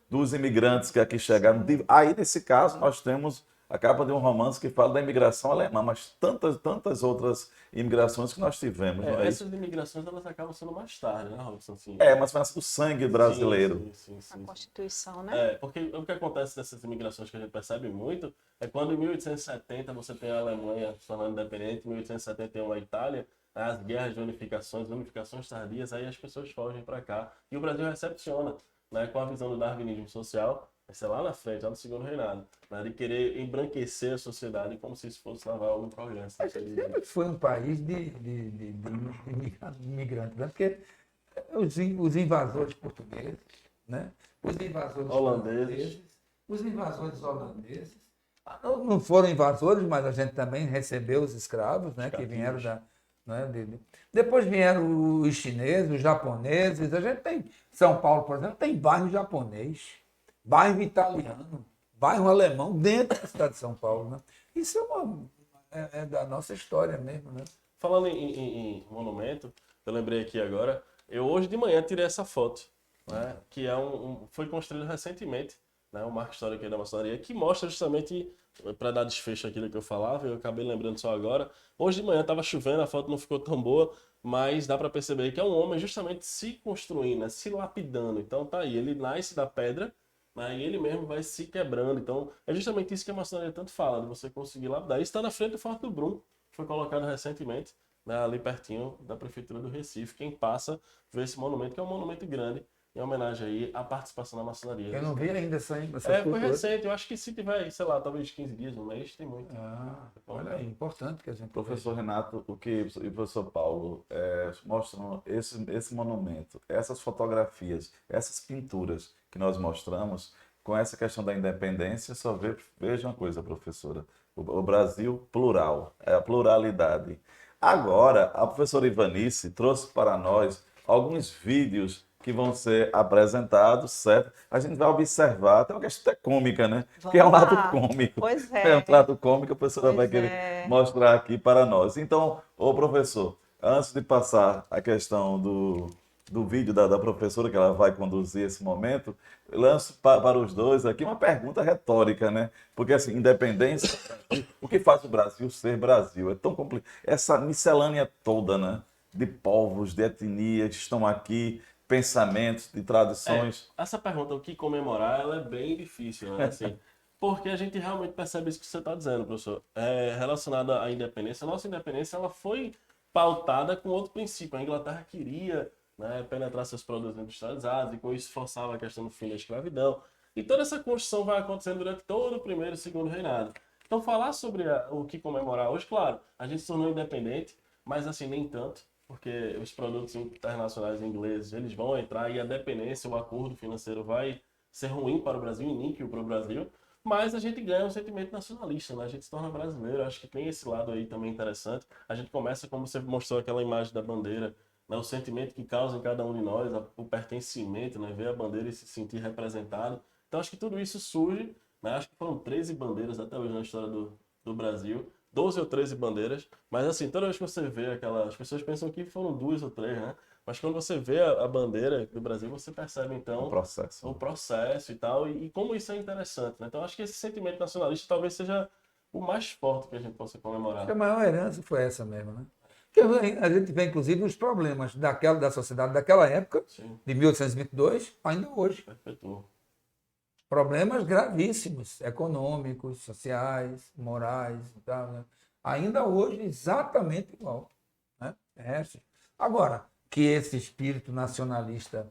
dos imigrantes que aqui chegaram. Aí, nesse caso, nós temos a capa de um romance que fala da imigração alemã, mas tantas outras imigrações que nós tivemos. Não é essas isso? imigrações elas acabam sendo mais tarde, né, Robson? Assim, Mas foi do sangue brasileiro. Sim. A Constituição, né? Porque o que acontece dessas imigrações que a gente percebe muito é quando em 1870 você tem a Alemanha se tornando independente, em 1871 a Itália, as guerras de unificações tardias, aí as pessoas fogem para cá. E o Brasil recepciona, né, com a visão do darwinismo social, Vai ser lá na frente, lá no segundo reinado. Né? De querer embranquecer a sociedade como se isso fosse lavar algum progresso. A gente sempre foi um país de imigrantes, né? Porque os invasores portugueses, né? Os invasores Holandeses. os invasores holandeses, não foram invasores, mas a gente também recebeu os escravos, né? Que vieram da... Né? Depois vieram os chineses, os japoneses. A gente tem, São Paulo, por exemplo, tem bairro japonês, bairro italiano, bairro alemão dentro da cidade de São Paulo, né? Isso é da nossa história mesmo, né? Falando em monumento, eu lembrei aqui agora, eu hoje de manhã tirei essa foto, né, que é foi construído recentemente, né, um marco histórico aí da maçonaria, que mostra justamente, para dar desfecho àquilo que eu falava, eu acabei lembrando só agora, hoje de manhã estava chovendo, a foto não ficou tão boa, mas dá para perceber que é um homem justamente se construindo, né, se lapidando. Então tá aí, ele nasce da pedra, né, e ele mesmo vai se quebrando. Então é justamente isso que a maçonaria tanto fala, de você conseguir lapidar. Isso está na frente do Forte do Brum, foi colocado recentemente, né, ali pertinho da Prefeitura do Recife. Quem passa vê esse monumento, que é um monumento grande, em homenagem aí à participação da maçonaria. Eu não vi ainda essa Foi cultura. recente, eu acho que se tiver, sei lá, talvez 15 dias, um mês, tem muito. Olha aí, importante que a gente... Professor Renato, o que e o professor Paulo mostram esse monumento, essas fotografias, essas pinturas que nós mostramos, com essa questão da independência, veja uma coisa, professora, o Brasil plural, é a pluralidade. Agora, a professora Ivanice trouxe para nós alguns vídeos que vão ser apresentados, certo? A gente vai observar, tem uma questão até cômica, né? Vamos Que é um lado lá. cômico. Pois é. É um lado cômico, a professora Pois vai querer é. mostrar aqui para nós. Então, ô professor, antes de passar a questão do vídeo da professora, que ela vai conduzir esse momento, eu lanço para os dois aqui uma pergunta retórica, né? Porque, assim, independência, o que faz o Brasil ser Brasil? É tão complicado. Essa miscelânea toda, né? De povos, de etnias que estão aqui, pensamentos, de tradições. Essa pergunta, o que comemorar, ela é bem difícil, né? Assim, porque a gente realmente percebe isso que você está dizendo, professor. Relacionada à independência, a nossa independência ela foi pautada com outro princípio. A Inglaterra queria, né, penetrar seus produtos industrializados e com isso forçava a questão do fim da escravidão. E toda essa construção vai acontecendo durante todo o primeiro e segundo reinado. Então, falar sobre o que comemorar hoje, claro, a gente se tornou independente, mas assim, nem tanto, porque os produtos internacionais ingleses, eles vão entrar e a dependência, o acordo financeiro vai ser ruim para o Brasil e níquel para o Brasil, mas a gente ganha um sentimento nacionalista, né? A gente se torna brasileiro, acho que tem esse lado aí também interessante. A gente começa, como você mostrou aquela imagem da bandeira, né? O sentimento que causa em cada um de nós, o pertencimento, né? Ver a bandeira e se sentir representado. Então acho que tudo isso surge, né? Acho que foram 13 bandeiras até hoje na história do Brasil. 12 ou 13 bandeiras, mas assim, toda vez que você vê as pessoas pensam que foram 2 ou 3, né? Mas quando você vê a bandeira do Brasil, você percebe então O o processo e tal, e como isso é interessante, né? Então acho que esse sentimento nacionalista talvez seja o mais forte que a gente possa comemorar. A maior herança foi essa mesmo, né? Porque a gente vê, inclusive, os problemas da sociedade daquela época, Sim, de 1822, ainda hoje. perpetuou. Problemas gravíssimos, econômicos, sociais, morais e tal, né? Ainda hoje, exatamente igual, né? Agora, que esse espírito nacionalista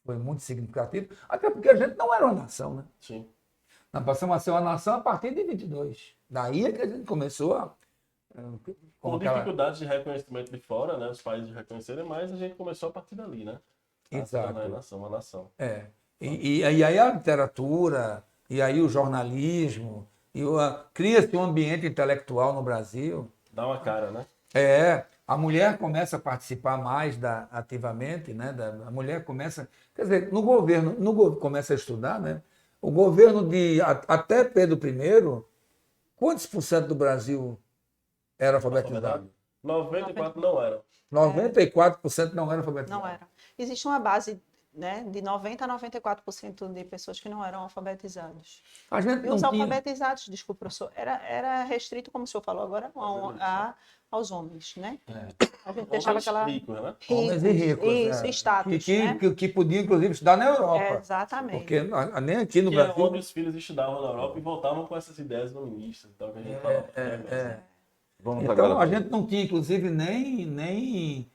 foi muito significativo, até porque a gente não era uma nação, né? Sim. Nós passamos a ser uma nação a partir de 22. Daí é que a gente começou a... Com dificuldades de reconhecimento de fora, né? Os países reconhecerem, mas a gente começou a partir dali, né? Exato. Uma nação. E aí a literatura, e aí o jornalismo, cria-se um ambiente intelectual no Brasil. Dá uma cara, né? A mulher começa a participar mais ativamente, né? A mulher começa, quer dizer, no governo começa a estudar, né? O governo até Pedro I, quantos por cento do Brasil era alfabetizado? 94 não eram. 94% não era alfabetizado. Não era. Existe uma base, né, de 90% a 94% de pessoas que não eram alfabetizados. A gente E não os tinha... alfabetizados, desculpa, professor, era restrito, como o senhor falou agora, aos homens, né? A gente deixava aquela... Ricos, né? Homens e ricos. Isso, status, né? Que podiam, inclusive, estudar na Europa. Exatamente. Porque nem aqui no Que é Brasil... onde os filhos estudavam na Europa e voltavam com essas ideias iluministas. Então, que a gente fala. Vamos Então, agora. a gente não tinha, inclusive, nem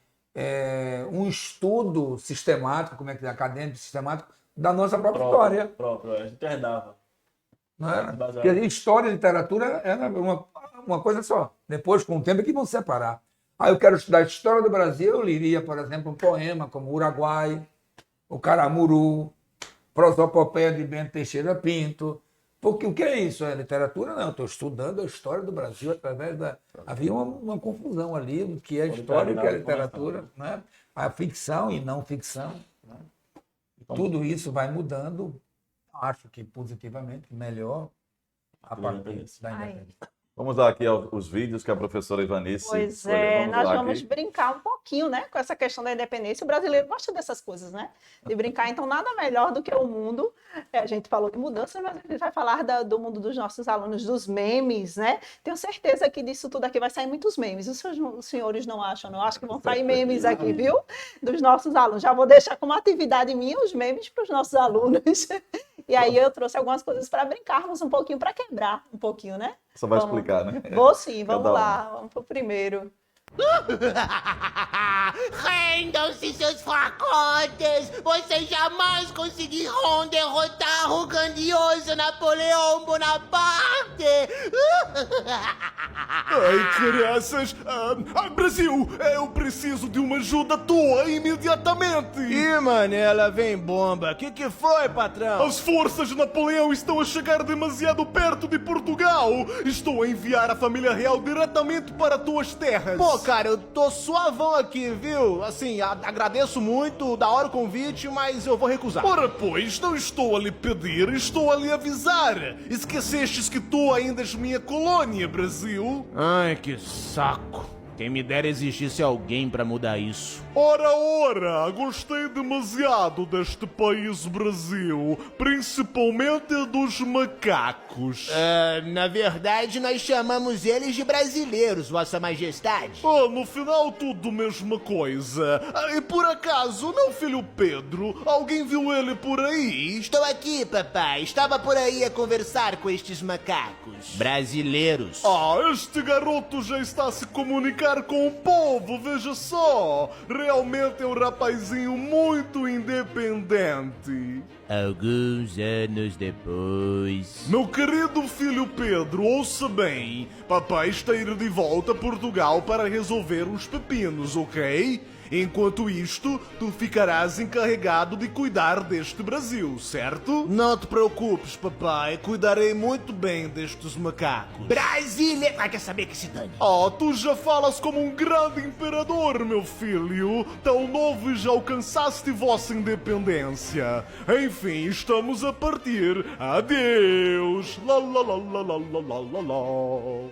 um estudo sistemático, acadêmico sistemático, da nossa própria história. Próprio, a gente herdava. Não era? Baseado. Porque história e literatura era uma coisa só. Depois, com o tempo, é que vão separar. Eu quero estudar a história do Brasil, eu liria, por exemplo, um poema como o Uruguai, o Caramuru, Prosopopeia de Bento Teixeira Pinto. Porque o que é isso? É literatura? Não, eu estou estudando a história do Brasil através da... Havia uma confusão ali do que é história e o que é literatura, né? A ficção e não ficção. Né? Tudo isso vai mudando, acho que positivamente, melhor, a partir da independência. Vamos lá aqui os vídeos que a professora Ivanice Pois escolheu. é, nós lá vamos aqui. brincar um pouquinho, né, com essa questão da independência. O brasileiro gosta dessas coisas, né? De brincar, então nada melhor do que o mundo. A gente falou de mudança, mas a gente vai falar do mundo dos nossos alunos, dos memes, né? Tenho certeza que disso tudo aqui vai sair muitos memes. Os senhores não acham, não? Acho que vão sair memes aqui, viu? Dos nossos alunos. Já vou deixar como atividade minha os memes para os nossos alunos. E aí eu trouxe algumas coisas para brincarmos um pouquinho, para quebrar um pouquinho, né? Só vai explicar, né? Vou sim, vamos Cada um. lá. Vamos pro primeiro. Rendam-se, seus fracotes! Vocês jamais conseguirão derrotar o grandioso Napoleão Bonaparte! Ai, caraças! Brasil, eu preciso de uma ajuda tua imediatamente! Ih, Manela, vem bomba. Que foi, patrão? As forças de Napoleão estão a chegar demasiado perto de Portugal! Estou a enviar a família real diretamente para tuas terras! Pô, cara, eu tô suavão aqui, viu? Assim, agradeço muito, da hora o convite, mas eu vou recusar. Ora pois, não estou a lhe pedir, estou a lhe avisar! Esquecestes que tu ainda és minha colônia, Brasil? Ai, que saco. Quem me dera existisse alguém pra mudar isso. Ora, gostei demasiado deste país Brasil, principalmente dos macacos. Na verdade, nós chamamos eles de brasileiros, Vossa Majestade. No final tudo mesma coisa. E por acaso, meu filho Pedro, alguém viu ele por aí? Estou aqui, papai. Estava por aí a conversar com estes macacos. Brasileiros. Este garoto já está a se comunicar com o povo, veja só. Realmente é um rapazinho muito independente. Alguns anos depois... Meu querido filho Pedro, ouça bem. Papai está a ir de volta a Portugal para resolver uns pepinos, ok? Enquanto isto, tu ficarás encarregado de cuidar deste Brasil, certo? Não te preocupes, papai. Cuidarei muito bem destes macacos. Brasileiro! Quer saber que se dane? Tu já falas como um grande imperador, meu filho. Tão novo e já alcançaste vossa independência. Enfim, estamos a partir. Adeus. Lá, lá, lá, lá, lá, lá, lá, lá.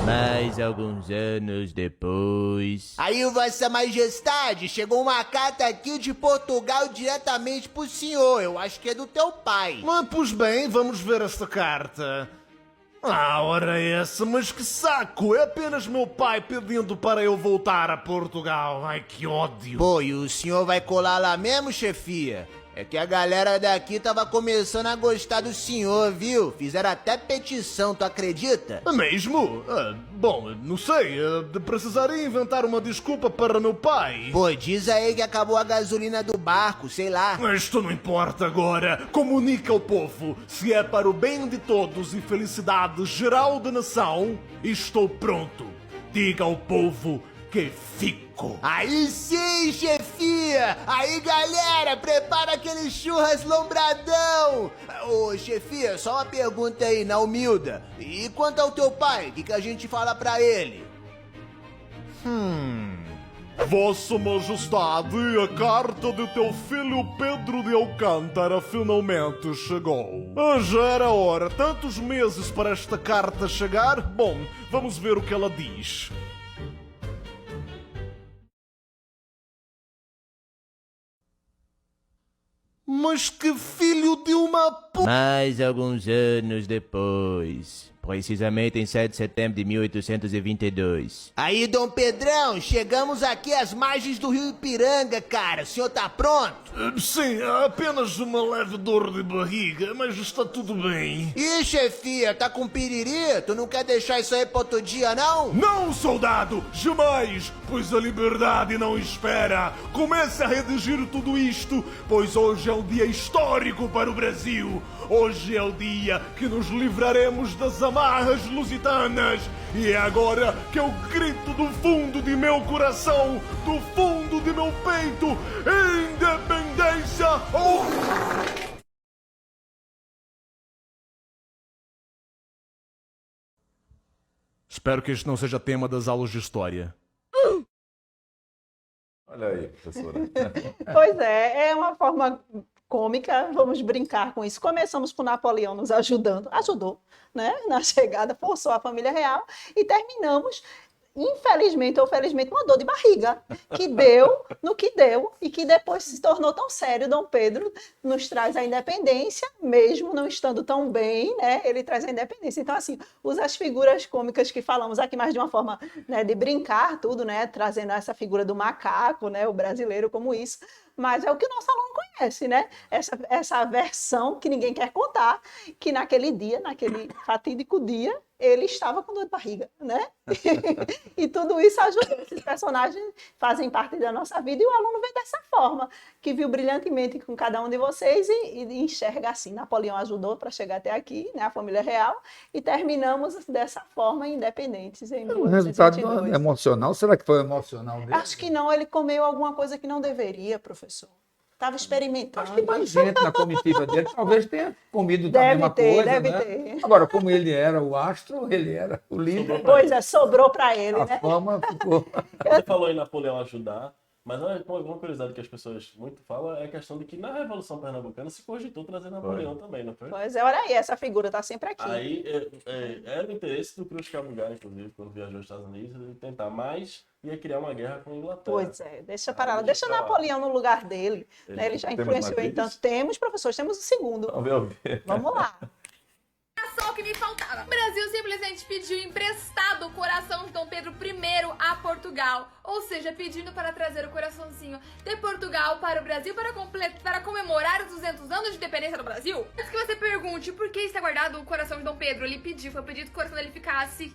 Mas alguns anos depois... Aí, Vossa Majestade, chegou uma carta aqui de Portugal diretamente pro senhor. Eu acho que é do teu pai. Pois bem, vamos ver esta carta. Ora essa, mas que saco! É apenas meu pai pedindo para eu voltar a Portugal. Ai, que ódio! Pô, e o senhor vai colar lá mesmo, chefia? É que a galera daqui tava começando a gostar do senhor, viu? Fizeram até petição, tu acredita? Mesmo? Bom, não sei. Precisaria inventar uma desculpa para meu pai. Pô, diz aí que acabou a gasolina do barco, sei lá. Isto não importa agora. Comunica ao povo. Se é para o bem de todos e felicidade geral da nação, estou pronto. Diga ao povo que fico. Aí sim, chefia! Aí, galera, prepara aquele churras lombradão! Ô, chefia, só uma pergunta aí, na humilda. E quanto ao teu pai, o que a gente fala pra ele? Vossa Majestade, a carta de teu filho Pedro de Alcântara finalmente chegou. Já era hora, tantos meses para esta carta chegar? Bom, vamos ver o que ela diz. Mas que filho de uma p... Mais alguns anos depois... precisamente em 7 de setembro de 1822. Aí, Dom Pedrão, chegamos aqui às margens do rio Ipiranga, cara. O senhor tá pronto? Sim, apenas uma leve dor de barriga, mas está tudo bem. Ih, chefia, tá com piriri? Tu não quer deixar isso aí pra outro dia, não? Não, soldado, jamais, pois a liberdade não espera. Comece a redigir tudo isto, pois hoje é um dia histórico para o Brasil. Hoje é o dia que nos livraremos das amarras lusitanas. E é agora que eu grito do fundo de meu coração, do fundo de meu peito, independência ou... Espero que este não seja tema das aulas de história. Olha aí, professora. Pois é uma forma cômica, vamos brincar com isso. Começamos com Napoleão nos ajudou, né, na chegada, forçou a família real, e terminamos, infelizmente ou felizmente, uma dor de barriga, que deu no que deu, e que depois se tornou tão sério. Dom Pedro nos traz a independência, mesmo não estando tão bem, né, ele traz a independência. Então, assim, usa as figuras cômicas que falamos aqui, mas de uma forma, né, de brincar tudo, né, trazendo essa figura do macaco, né, o brasileiro como isso, mas é o que o nosso aluno conhece, né, essa versão que ninguém quer contar, que naquele dia, naquele fatídico dia, ele estava com dor de barriga, né? E tudo isso ajudou. Esses personagens fazem parte da nossa vida, e o aluno vê dessa forma, que viu brilhantemente com cada um de vocês e enxerga assim. Napoleão ajudou para chegar até aqui, né, a família real, e terminamos dessa forma independentes em O resultado 1822. emocional, será que foi emocional dele? Acho que não, ele comeu alguma coisa que não deveria, professor. Estava experimentando. Acho que mais gente na comitiva dele talvez tenha comido da Deve mesma ter, coisa, deve né? ter. Agora, como ele era o astro, ele era o líder, Pois é, sobrou para ele, a né? fama ficou... Você falou em Napoleão ajudar, mas uma curiosidade que as pessoas muito falam é a questão de que na Revolução Pernambucana se cogitou trazer Napoleão também, não foi? Pois é, olha aí, essa figura está sempre aqui. Aí era o interesse do Cruz Cabugá, inclusive, quando viajou aos Estados Unidos, de tentar mais, ia criar uma guerra com a Inglaterra. Pois é, deixa para lá, Aí, deixa pra lá. Napoleão no lugar dele, né? Ele já Temos influenciou mais em tanto. vídeos? Temos, professores, temos o segundo. Vamos ver. Vamos lá. Só o que me faltava. O Brasil simplesmente pediu emprestado o coração de Dom Pedro I a Portugal. Ou seja, pedindo para trazer o coraçãozinho de Portugal para o Brasil para comemorar os 200 anos de independência do Brasil. Antes que você pergunte por que está guardado o coração de Dom Pedro, ele pediu, foi pedido que o coração dele ficasse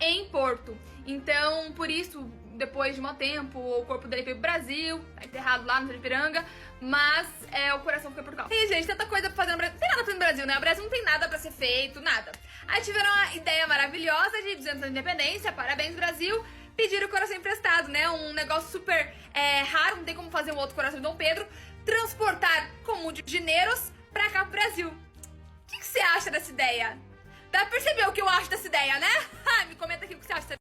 em Porto. Então, por isso, depois de um tempo, o corpo dele veio pro Brasil, tá enterrado lá no Ipiranga, mas o coração ficou em Portugal. E, gente, tanta coisa pra fazer no Brasil. Não tem nada pra fazer no Brasil, né? O Brasil não tem nada pra ser feito, nada. Aí tiveram uma ideia maravilhosa de 200 anos de independência, parabéns Brasil, pediram o coração emprestado, né? Um negócio super raro, não tem como fazer um outro coração de Dom Pedro, transportar como de dinheiros pra cá pro Brasil. O que você acha dessa ideia? Dá pra perceber o que eu acho dessa ideia, né? Me comenta aqui o que você acha dessa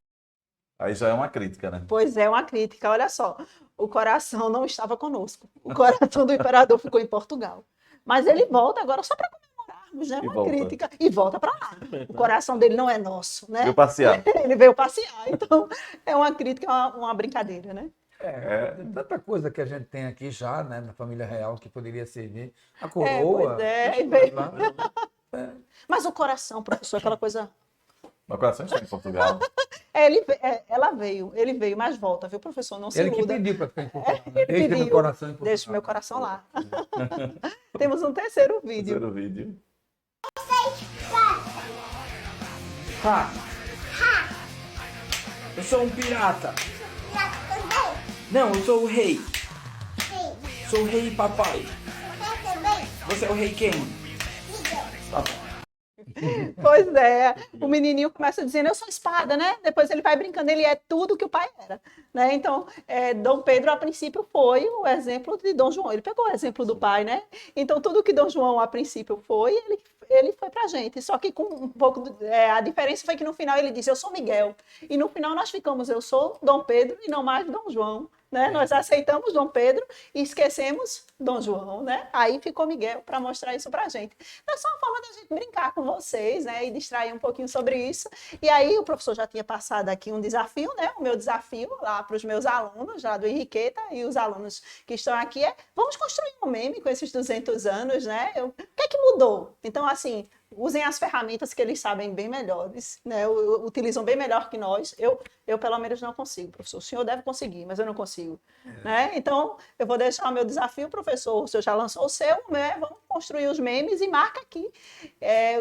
Aí já é uma crítica, né? Pois é, uma crítica. Olha só, o coração não estava conosco. O coração do imperador ficou em Portugal. Mas ele volta agora só para comemorarmos, né? E Uma volta. crítica. E volta para lá. O coração dele não é nosso, né? Viu passear? Ele veio passear. Então, é uma crítica, uma brincadeira, né? Tem tanta coisa que a gente tem aqui já, né, na família real, que poderia servir. A coroa. Pois é, isso veio. lá. Mas o coração, professor, aquela coisa... Meu coração está em Portugal. Ele veio, mas volta, viu, professor? Não se Ele que iluda. pediu para ficar em Portugal. Ele Deixa meu pediu. coração em Portugal. Deixa o meu coração lá. Temos um terceiro vídeo. Terceiro vídeo. Eu sou um pirata. Não, eu sou o rei. Sou o rei papai. Você é o rei quem? Tá bom. Pois é, o menininho começa dizendo, eu sou espada, né? Depois ele vai brincando, ele é tudo que o pai era, né? Então, Dom Pedro, a princípio, foi o exemplo de Dom João. Ele pegou o exemplo do pai, né? Então, tudo que Dom João, a princípio, foi, ele foi pra gente. Só que com um pouco... a diferença foi que no final ele disse, eu sou Miguel. E no final nós ficamos, eu sou Dom Pedro e não mais Dom João. Né? Nós aceitamos Dom Pedro e esquecemos Dom João, né? Aí ficou Miguel para mostrar isso para a gente. É só uma forma da gente brincar com vocês, né? E distrair um pouquinho sobre isso. E aí o professor já tinha passado aqui um desafio, né? O meu desafio lá para os meus alunos, lá do Henriqueta, e os alunos que estão aqui vamos construir um meme com esses 200 anos, né? O que é que mudou? Então, assim, usem as ferramentas que eles sabem bem melhores, né? Utilizam bem melhor que nós. Eu, pelo menos, não consigo, professor. O senhor deve conseguir, mas eu não consigo. Né? Então, eu vou deixar o meu desafio, professor. O senhor já lançou o seu, né? Vamos construir os memes e marca aqui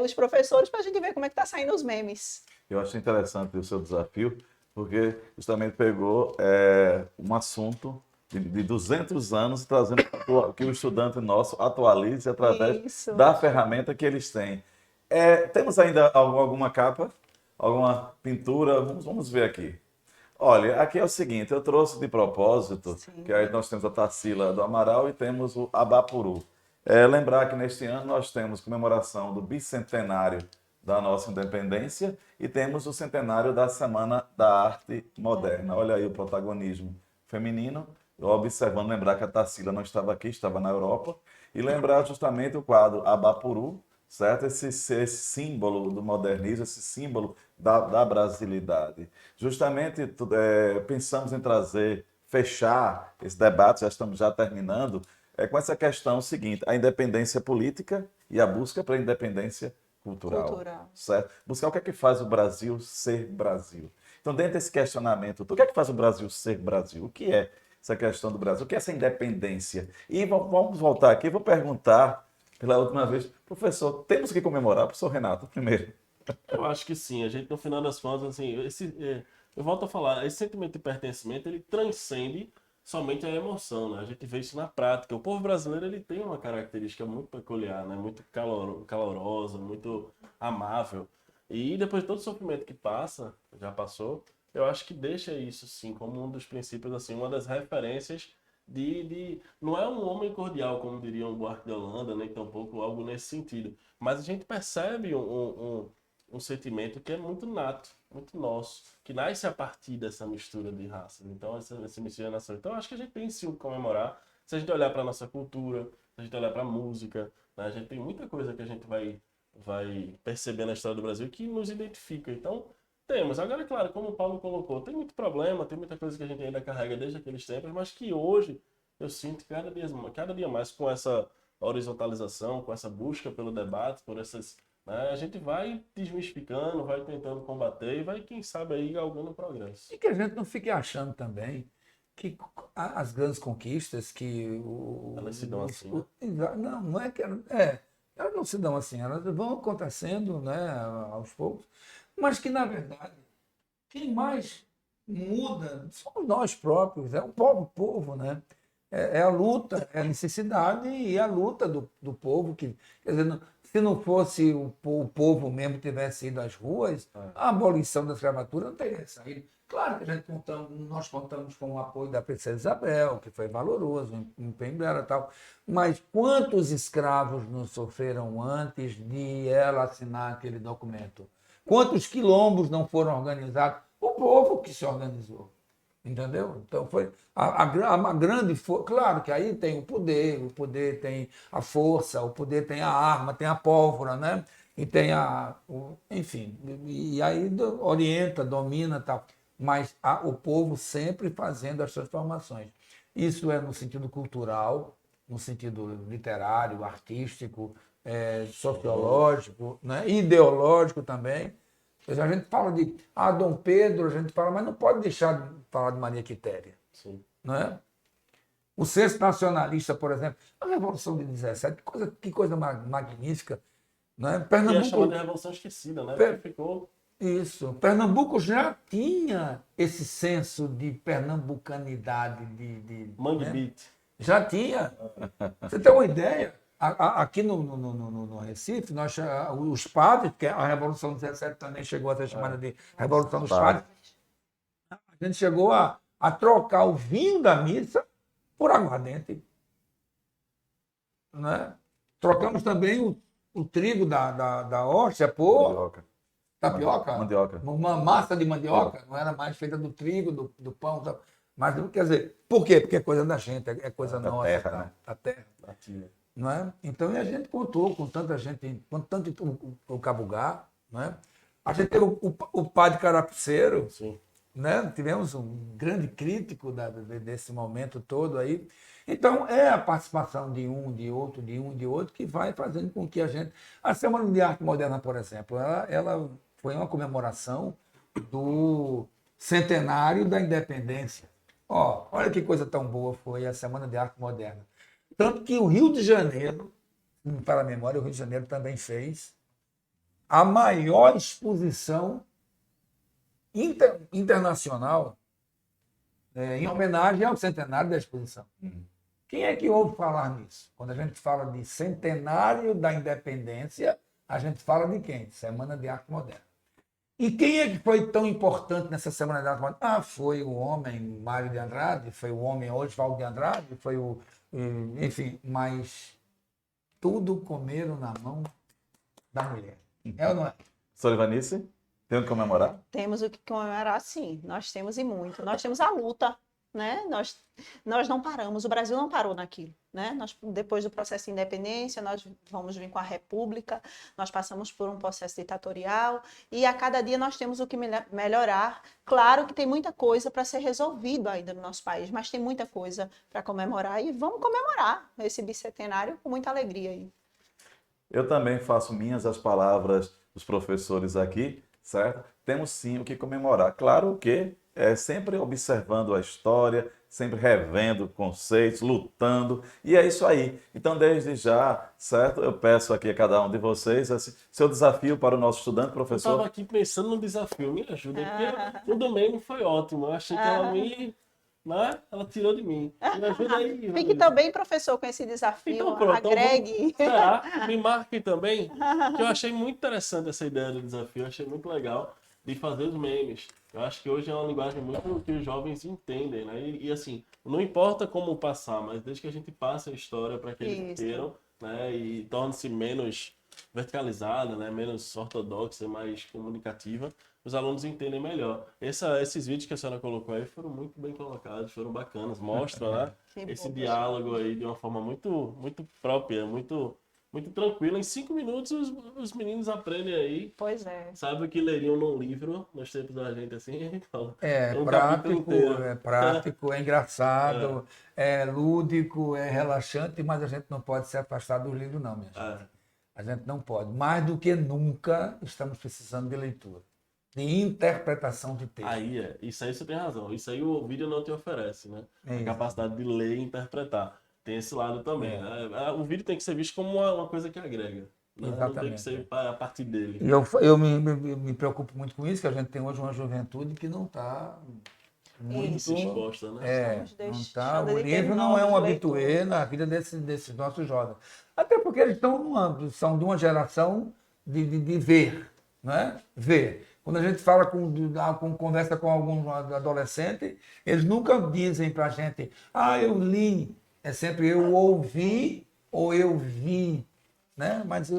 os professores para a gente ver como é que está saindo os memes. Eu achei interessante o seu desafio, porque justamente pegou um assunto de 200 anos, trazendo que o estudante nosso atualize através da ferramenta que eles têm. Temos ainda alguma capa? Alguma pintura? Vamos ver aqui. Olha, aqui é o seguinte, eu trouxe de propósito, que aí nós temos a Tarsila do Amaral e temos o Abapuru. Lembrar que neste ano nós temos comemoração do bicentenário da nossa independência e temos o centenário da Semana da Arte Moderna. Olha aí o protagonismo feminino. Observando, lembrar que a Tarsila não estava aqui, estava na Europa, e lembrar justamente o quadro Abapuru, certo? Esse símbolo do modernismo, esse símbolo da brasilidade. Justamente pensamos em fechar esse debate, já estamos terminando, com essa questão seguinte, a independência política e a busca para a independência cultural. Certo? Buscar o que é que faz o Brasil ser Brasil. Então, dentro desse questionamento, o que é que faz o Brasil ser Brasil? O que é essa questão do Brasil? O que é essa independência? E vamos voltar aqui, vou perguntar pela última vez, professor, temos que comemorar, professor Renato, primeiro? Eu acho que sim, a gente no final das contas, assim, eu volto a falar, esse sentimento de pertencimento, ele transcende somente a emoção, né? A gente vê isso na prática. O povo brasileiro, ele tem uma característica muito peculiar, né? Muito calorosa, muito amável. E depois de todo o sofrimento que já passou, eu acho que deixa isso, sim, como um dos princípios, assim, uma das referências não é um homem cordial, como diria um Buarque de Holanda, nem tampouco algo nesse sentido. Mas a gente percebe um sentimento que é muito nato, muito nosso, que nasce a partir dessa mistura de raças. Então, essa miscigenação. Então, eu acho que a gente tem sim o que comemorar. Se a gente olhar para a nossa cultura, se a gente olhar para a música, né, a gente tem muita coisa que a gente vai perceber na história do Brasil que nos identifica. Então, temos. Agora, claro, como o Paulo colocou, tem muito problema, tem muita coisa que a gente ainda carrega desde aqueles tempos, mas que hoje eu sinto cada dia mais com essa horizontalização, com essa busca pelo debate, por essas, né, a gente vai desmistificando, vai tentando combater e vai, quem sabe, aí galgando o progresso. E que a gente não fique achando também que as grandes conquistas que elas se dão assim, né? Não é que elas não se dão assim, elas vão acontecendo, né, aos poucos. Mas que, na verdade, quem mais muda somos nós próprios, é o povo, né? É a luta, é a necessidade e a luta do povo. Quer dizer, se não fosse o povo mesmo que tivesse ido às ruas, a abolição da escravatura não teria saído. Claro que nós contamos com o apoio da princesa Isabel, que foi valoroso, o empenho dela e tal, mas quantos escravos não sofreram antes de ela assinar aquele documento? Quantos quilombos não foram organizados? O povo que se organizou, entendeu? Então foi a grande força. Claro que aí tem o poder tem a força, o poder tem a arma, tem a pólvora, né? E tem enfim, e aí orienta, domina, tal. Mas o povo sempre fazendo as transformações. Isso é no sentido cultural, no sentido literário, artístico, sociológico, né? Ideológico também. A gente fala de Dom Pedro, a gente fala, mas não pode deixar de falar de Maria Quitéria. Sim. Não é? O senso nacionalista, por exemplo, a Revolução de 17, que coisa magnífica. Não é? Pernambuco, e a chamada Revolução Esquecida, né? Porque ficou... Isso. Pernambuco já tinha esse senso de pernambucanidade. Mangue né? Beat. Já tinha. Você tem uma ideia? Aqui no Recife, os padres, que a Revolução de 17 também chegou a ser chamada de Revolução dos Padres, a gente chegou a trocar o vinho da missa por aguardente. Né? Trocamos também o trigo da hóstia por tapioca. Mandioca. Uma massa de mandioca, não era mais feita do trigo, do pão. Mas, quer dizer, por quê? Porque é coisa da gente, é coisa nossa. Terra, né? Da terra. Não é? Então, e a gente contou com tanta gente, com tanto o Cabugá, não é? A gente teve o padre Carapuceiro, sim, né? Tivemos um grande crítico desse momento todo aí. Então, é a participação de um, de outro, de um, de outro, que vai fazendo com que a gente... A Semana de Arte Moderna, por exemplo, ela foi uma comemoração do centenário da independência. Olha que coisa tão boa foi a Semana de Arte Moderna. Tanto que o Rio de Janeiro, para a memória, o Rio de Janeiro também fez a maior exposição internacional em homenagem ao centenário da exposição. Quem é que ouve falar nisso? Quando a gente fala de centenário da independência, a gente fala de quem? Semana de Arte Moderna. E quem é que foi tão importante nessa Semana de Arte Moderna? Foi o homem Mário de Andrade, foi o homem Oswaldo de Andrade, foi o... Enfim, mas tudo comeram na mão da mulher. É ou não é? Sra. Ivanice, tem o que comemorar? Temos o que comemorar, sim. Nós temos e muito. Nós temos a luta, né? Nós não paramos, o Brasil não parou naquilo, né? Depois do processo de independência, nós vamos vir com a República, nós passamos por um processo ditatorial e a cada dia nós temos o que melhorar. Claro que tem muita coisa para ser resolvido ainda no nosso país, mas tem muita coisa para comemorar e vamos comemorar esse bicentenário com muita alegria aí. Eu também faço minhas as palavras dos professores aqui, certo? Temos sim o que comemorar. Claro que sempre observando a história, sempre revendo conceitos, lutando, e é isso aí. Então, desde já, certo? Eu peço aqui a cada um de vocês seu desafio para o nosso estudante, professor. Eu estava aqui pensando no desafio, me ajuda, porque o do meme foi ótimo. Eu achei que ela né? Ela tirou de mim. Me ajuda aí. Fique também, professor, com esse desafio. Então, pronto, agregue. Me marque também, que eu achei muito interessante essa ideia do desafio. Eu achei muito legal de fazer os memes. Eu acho que hoje é uma linguagem muito que os jovens entendem, né? E assim, não importa como passar, mas desde que a gente passe a história para que eles queiram, né? E torne-se menos verticalizada, né? Menos ortodoxa, mais comunicativa, os alunos entendem melhor. Esses vídeos que a senhora colocou aí foram muito bem colocados, foram bacanas, mostram, né? Esse diálogo aí de uma forma muito, muito própria, muito tranquila. Em 5 minutos os meninos aprendem aí. Pois é. Sabe o que leriam num livro, nos tempos da gente assim? Então, prático, é engraçado, é lúdico, é relaxante, mas a gente não pode se afastar do livro não, minha gente. A gente não pode. Mais do que nunca estamos precisando de leitura, de interpretação de texto. Isso aí você tem razão. Isso aí o vídeo não te oferece, né? A capacidade de ler e interpretar. Tem esse lado também, né? O vídeo tem que ser visto como uma coisa que agrega. Né? Não tem que ser a partir dele. E eu me preocupo muito com isso, que a gente tem hoje uma juventude que não está muito disposta, né? Não tá. O livro não é um habitué na vida desses nossos jovens. Até porque eles são de uma geração de ver, né? Ver. Quando a gente fala conversa com algum adolescente, eles nunca dizem para a gente, eu li. É sempre eu ouvi ou eu vi, né? Mas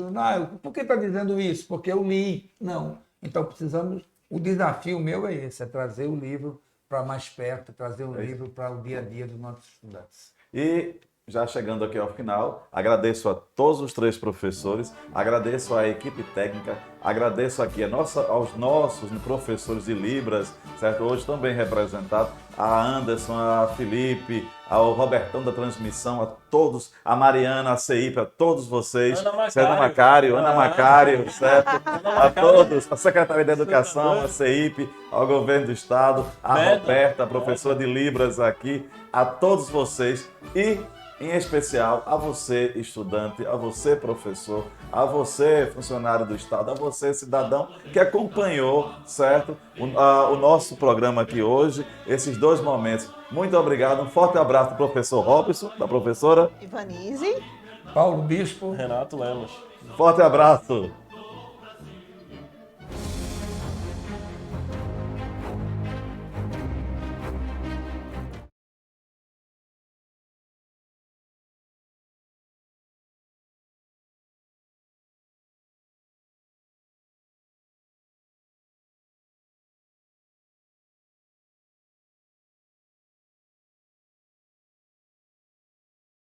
por que está dizendo isso? Porque eu li. Não. Então precisamos. O desafio meu é esse, é trazer o livro para mais perto, trazer o livro para o dia a dia dos nossos estudantes. E já chegando aqui ao final, agradeço a todos os 3 professores, agradeço à equipe técnica, agradeço aqui aos nossos professores de Libras, certo? Hoje também representados, a Anderson, a Felipe, ao Robertão da transmissão, a todos, a Mariana, a CEIP, a todos vocês, Ana Macário, certo? A todos, a Secretaria da Educação, a CEIP, ao Governo do Estado, a Roberta, a professora de Libras aqui, a todos vocês e em especial a você, estudante, a você, professor, a você, funcionário do Estado, a você, cidadão, que acompanhou, certo, o nosso programa aqui hoje, esses 2 momentos. Muito obrigado, um forte abraço do professor Robson, da professora Ivanice, Paulo Bispo, Renato Lemos. Forte abraço.